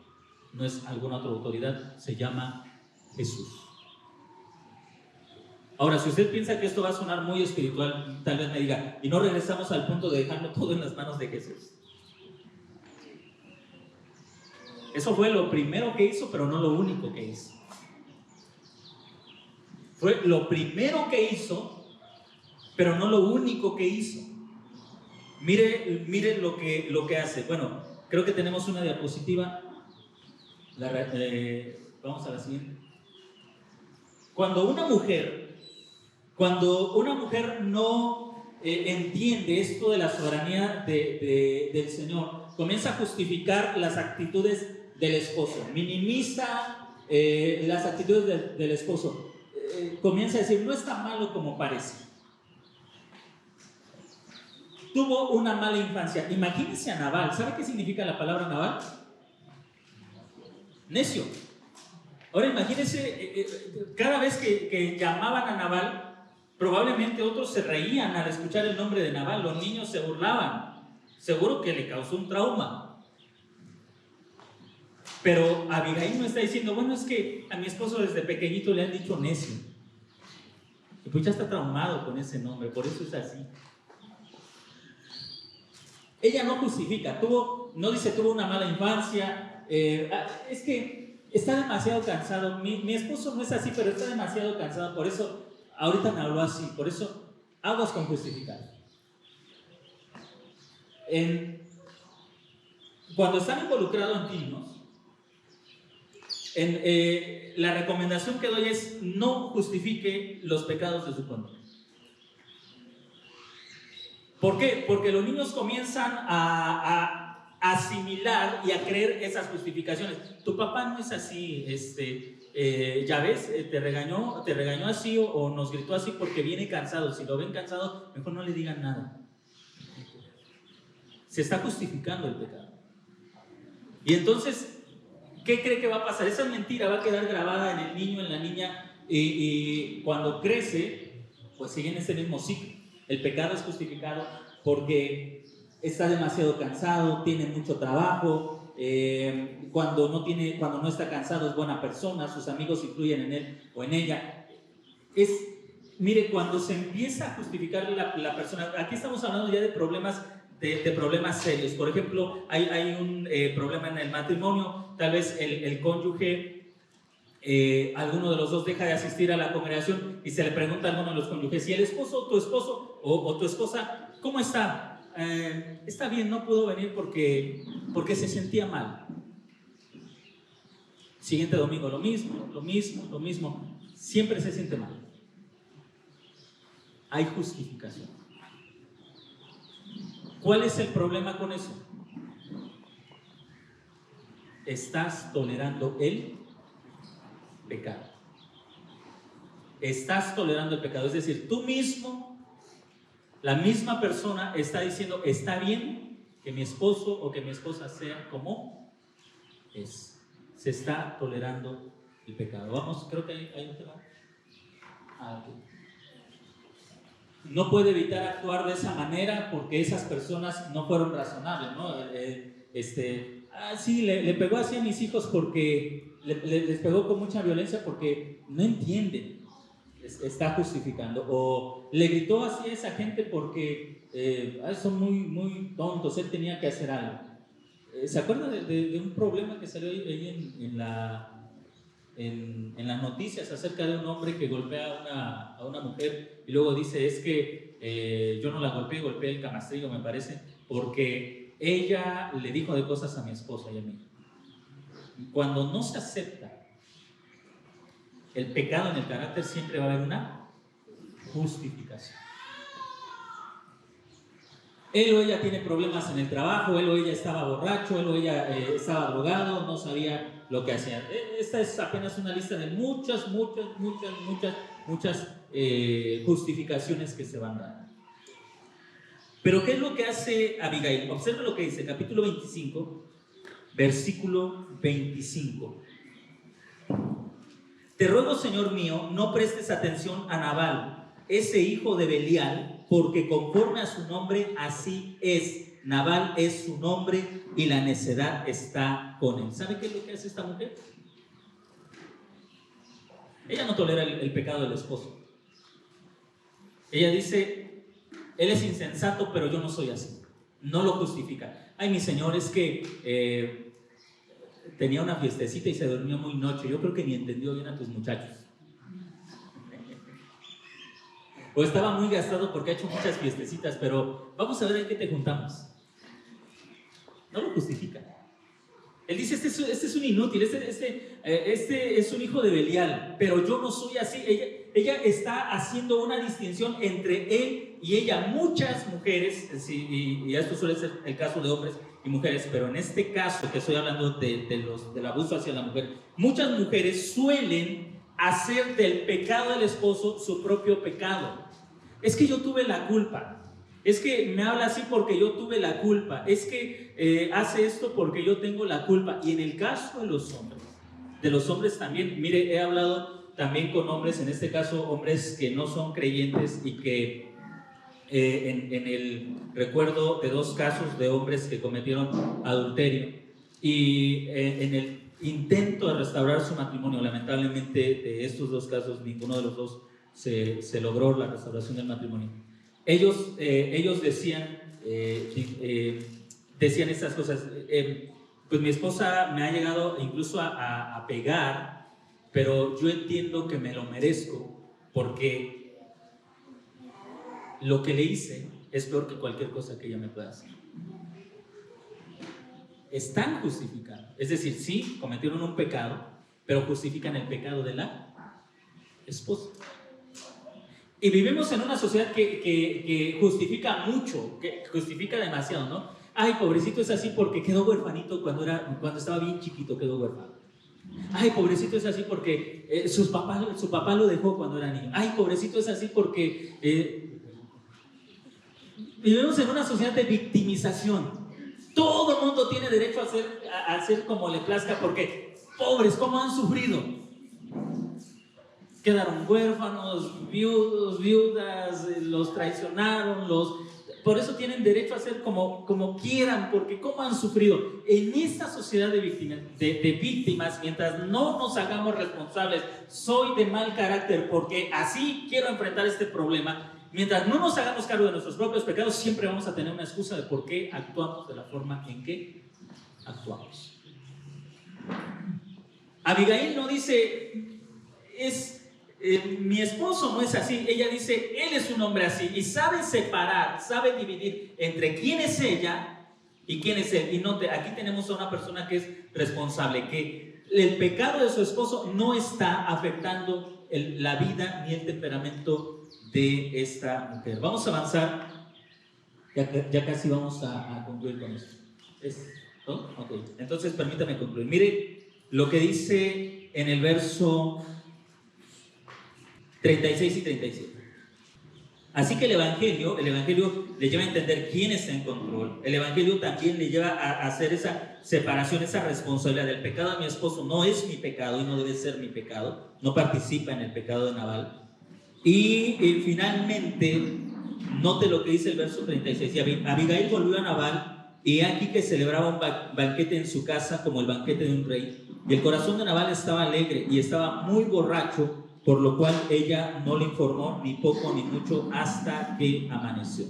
no es alguna otra autoridad, se llama Jesús. Ahora, si usted piensa que esto va a sonar muy espiritual, tal vez me diga: y no regresamos al punto de dejarlo todo en las manos de Jesús. Eso fue lo primero que hizo, pero no lo único que hizo. Fue lo primero que hizo, pero no lo único que hizo. Mire lo que hace. Bueno, creo que tenemos una diapositiva. Vamos a la siguiente. Cuando una mujer no entiende esto de la soberanía del Señor, comienza a justificar las actitudes del esposo, minimiza las actitudes del esposo, comienza a decir: no es tan malo como parece. Tuvo una mala infancia. Imagínense a Nabal. ¿Sabe qué significa la palabra Nabal? Necio. Ahora imagínense, cada vez que llamaban a Nabal, probablemente otros se reían al escuchar el nombre de Nabal. Los niños se burlaban. Seguro que le causó un trauma. Pero Abigail no está diciendo: bueno, es que a mi esposo desde pequeñito le han dicho necio, y pues ya está traumado con ese nombre, por eso es así. Ella no justifica, no dice tuvo una mala infancia, es que está demasiado cansado, mi esposo no es así, pero está demasiado cansado, por eso ahorita me habló así, por eso aguas con justificar. Cuando están involucrados en niños, la recomendación que doy es: no justifique los pecados de su cónyuge. ¿Por qué? Porque los niños comienzan a asimilar y a creer esas justificaciones. Tu papá no es así, ya ves, te regañó así o nos gritó así porque viene cansado. Si lo ven cansado, mejor no le digan nada. Se está justificando el pecado. Y entonces, ¿qué cree que va a pasar? Esa mentira va a quedar grabada en el niño, en la niña, y cuando crece, pues sigue en ese mismo ciclo. El pecado es justificado porque está demasiado cansado, tiene mucho trabajo, cuando no está cansado es buena persona, sus amigos influyen en él o en ella. Mire, cuando se empieza a justificar la persona, aquí estamos hablando ya de problemas serios. Por ejemplo, hay un problema en el matrimonio, tal vez el cónyuge, alguno de los dos deja de asistir a la congregación y se le pregunta a alguno de los cónyuges: si el esposo o tu esposo o tu esposa, ¿cómo está? Está bien, no pudo venir porque se sentía mal. Siguiente domingo, lo mismo, siempre se siente mal. Hay justificación. ¿Cuál es el problema con eso? Estás tolerando el pecado. Estás tolerando el pecado. Es decir, tú mismo, la misma persona, está diciendo: está bien que mi esposo o que mi esposa sea como es. Se está tolerando el pecado. Vamos, creo que hay un tema. No puede evitar actuar de esa manera porque esas personas no fueron razonables, ¿no? Sí, le pegó así a mis hijos porque les pegó con mucha violencia porque no entienden, está justificando. O le gritó así a esa gente porque son muy tontos, él tenía que hacer algo. ¿Se acuerda de un problema que salió ahí en las noticias acerca de un hombre que golpea a una mujer y luego dice: es que yo no la golpeé, golpeé el camastrillo, me parece, porque ella le dijo de cosas a mi esposa y a mí. Cuando no se acepta el pecado en el carácter, siempre va a haber una justificación. Él o ella tiene problemas en el trabajo, él o ella estaba borracho, él o ella estaba drogado, no sabía lo que hacía. Esta es apenas una lista de muchas justificaciones que se van dando. Pero ¿qué es lo que hace Abigail? Observa lo que dice, capítulo 25, versículo 25. Te ruego, Señor mío, no prestes atención a Nabal, ese hijo de Belial, porque conforme a su nombre así es. Nabal es su nombre y la necedad está con él. ¿Sabe qué es lo que hace esta mujer? Ella no tolera el pecado del esposo. Ella dice, él es insensato, pero yo no soy así. No lo justifica. Ay, mi señor, es que tenía una fiestecita y se durmió muy noche. Yo creo que ni entendió bien a tus muchachos. O estaba muy gastado porque ha hecho muchas fiestecitas, pero vamos a ver en qué te juntamos. No lo justifica. Él dice, este es un inútil, este es un hijo de Belial, pero yo no soy así. Ella está haciendo una distinción entre él y ella. Muchas mujeres, y esto suele ser el caso de hombres y mujeres, pero en este caso que estoy hablando del abuso hacia la mujer, muchas mujeres suelen hacer del pecado del esposo su propio pecado. Es que yo tuve la culpa, es que me habla así porque yo tuve la culpa, es que hace esto porque yo tengo la culpa. Y en el caso de los hombres también, mire, he hablado también con hombres, en este caso hombres que no son creyentes y que en el recuerdo de 2 casos de hombres que cometieron adulterio y en el intento de restaurar su matrimonio, lamentablemente de estos 2 casos ninguno de los dos se logró la restauración del matrimonio. Ellos decían estas cosas. Pues mi esposa me ha llegado incluso a pegar, pero yo entiendo que me lo merezco porque lo que le hice es peor que cualquier cosa que ella me pueda hacer. Están justificando. Es decir, sí, cometieron un pecado, pero justifican el pecado de la esposa. Y vivimos en una sociedad que justifica mucho, que justifica demasiado, ¿no? Ay, pobrecito es así porque quedó huerfanito cuando estaba bien chiquito, quedó huérfano. Ay, pobrecito es así porque su papá lo dejó cuando era niño. Ay, pobrecito es así porque vivimos en una sociedad de victimización. Todo el mundo tiene derecho a hacer como le plazca porque pobres, ¿cómo han sufrido? Quedaron huérfanos, viudas, los traicionaron, por eso tienen derecho a hacer como quieran, porque cómo han sufrido. En esta sociedad de víctimas, mientras no nos hagamos responsables, soy de mal carácter porque así quiero enfrentar este problema, mientras no nos hagamos cargo de nuestros propios pecados, siempre vamos a tener una excusa de por qué actuamos de la forma en que actuamos. Abigail no dice, mi esposo no es así. Ella dice, él es un hombre así y sabe separar, sabe dividir entre quién es ella y quién es él. Y note, aquí tenemos a una persona que es responsable, que el pecado de su esposo no está afectando la vida ni el temperamento de esta mujer. Vamos a avanzar, ya casi vamos a concluir con esto. ¿Es todo? Ok, entonces permítame concluir. Mire lo que dice en el verso 36 y 37. Así que el Evangelio le lleva a entender quién está en control. El Evangelio también le lleva a hacer esa separación, esa responsabilidad. El pecado de mi esposo no es mi pecado y no debe ser mi pecado. No participa en el pecado de Nabal. Y finalmente, note lo que dice el verso 36. Y Abigail volvió a Nabal, y aquí que celebraba un banquete en su casa como el banquete de un rey. Y el corazón de Nabal estaba alegre y estaba muy borracho, por lo cual ella no le informó ni poco ni mucho hasta que amaneció.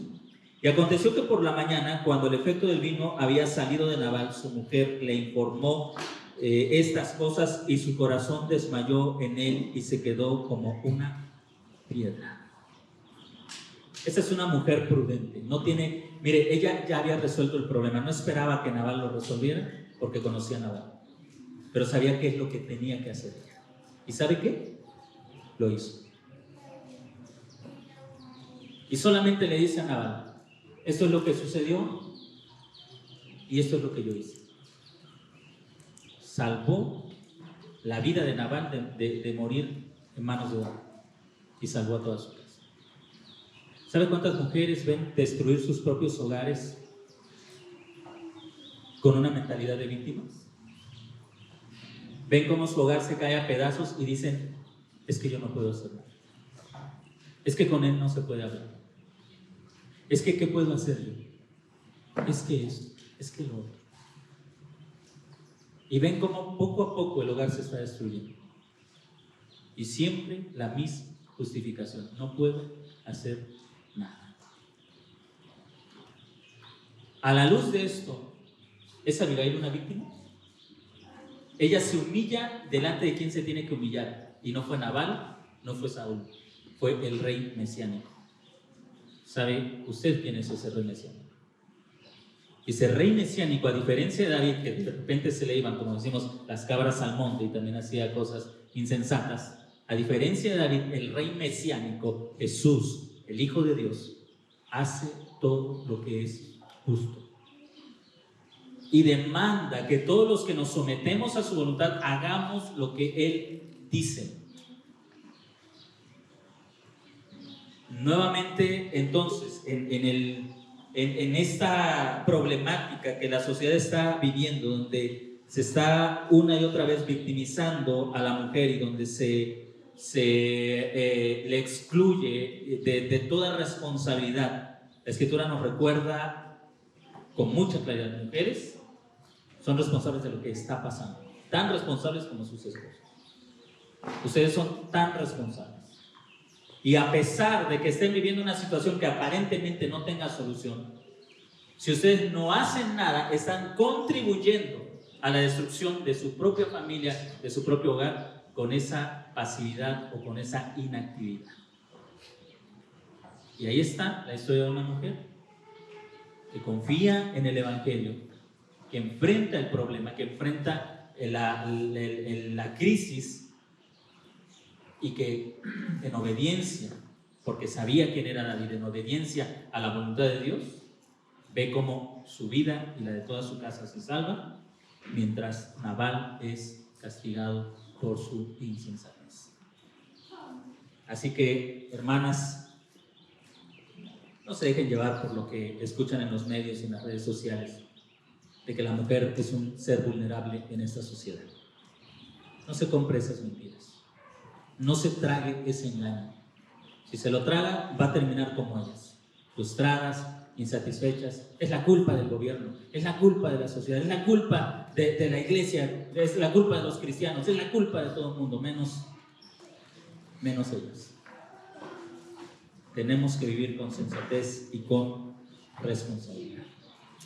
Y aconteció que por la mañana, cuando el efecto del vino había salido de Nabal, su mujer le informó estas cosas, y su corazón desmayó en él y se quedó como una piedra. Esa es una mujer prudente. No tiene, mire, ella ya había resuelto el problema. No esperaba que Nabal lo resolviera porque conocía a Nabal. Pero sabía qué es lo que tenía que hacer. ¿Y sabe qué? Lo hizo. Y solamente le dice a Nabal, esto es lo que sucedió y esto es lo que yo hice. Salvó la vida de Nabal de morir en manos de David y salvó a toda su casa. ¿Sabe cuántas mujeres ven destruir sus propios hogares con una mentalidad de víctimas? Ven cómo su hogar se cae a pedazos y dicen, es que yo no puedo hacer nada. Es que con él no se puede hablar. Es que, ¿qué puedo hacer yo? Es que eso, es que lo otro. Y ven cómo poco a poco el hogar se está destruyendo. Y siempre la misma justificación. No puedo hacer nada. A la luz de esto, ¿es Abigail una víctima? Ella se humilla delante de quien se tiene que humillar. Y no fue Nabal, no fue Saúl. Fue el rey mesiánico. ¿Sabe usted quién es ese rey mesiánico? Ese rey mesiánico, a diferencia de David, que de repente se le iban, como decimos, las cabras al monte y también hacía cosas insensatas, a diferencia de David, el rey mesiánico, Jesús, el Hijo de Dios, hace todo lo que es justo. Y demanda que todos los que nos sometemos a su voluntad hagamos lo que Él dice. Nuevamente, entonces, en esta problemática que la sociedad está viviendo, donde se está una y otra vez victimizando a la mujer y donde le excluye de toda responsabilidad, la Escritura nos recuerda con mucha claridad: mujeres son responsables de lo que está pasando, tan responsables como sus esposos. Ustedes son tan responsables. Y a pesar de que estén viviendo una situación que aparentemente no tenga solución, si ustedes no hacen nada, están contribuyendo a la destrucción de su propia familia, de su propio hogar, con esa pasividad o con esa inactividad. Y ahí está la historia de una mujer que confía en el Evangelio, que enfrenta el problema, que enfrenta la crisis, y que en obediencia, porque sabía quién era David, en obediencia a la voluntad de Dios, ve cómo su vida y la de toda su casa se salva, mientras Nabal es castigado por su insensatez. Así que, hermanas, no se dejen llevar por lo que escuchan en los medios y en las redes sociales, de que la mujer es un ser vulnerable en esta sociedad. No se compre esas mentiras. No se trague ese engaño. Si se lo traga, va a terminar como ellas, frustradas, insatisfechas. Es la culpa del gobierno, es la culpa de la sociedad, es la culpa de la iglesia, es la culpa de los cristianos, es la culpa de todo el mundo, menos ellas. Tenemos que vivir con sensatez y con responsabilidad.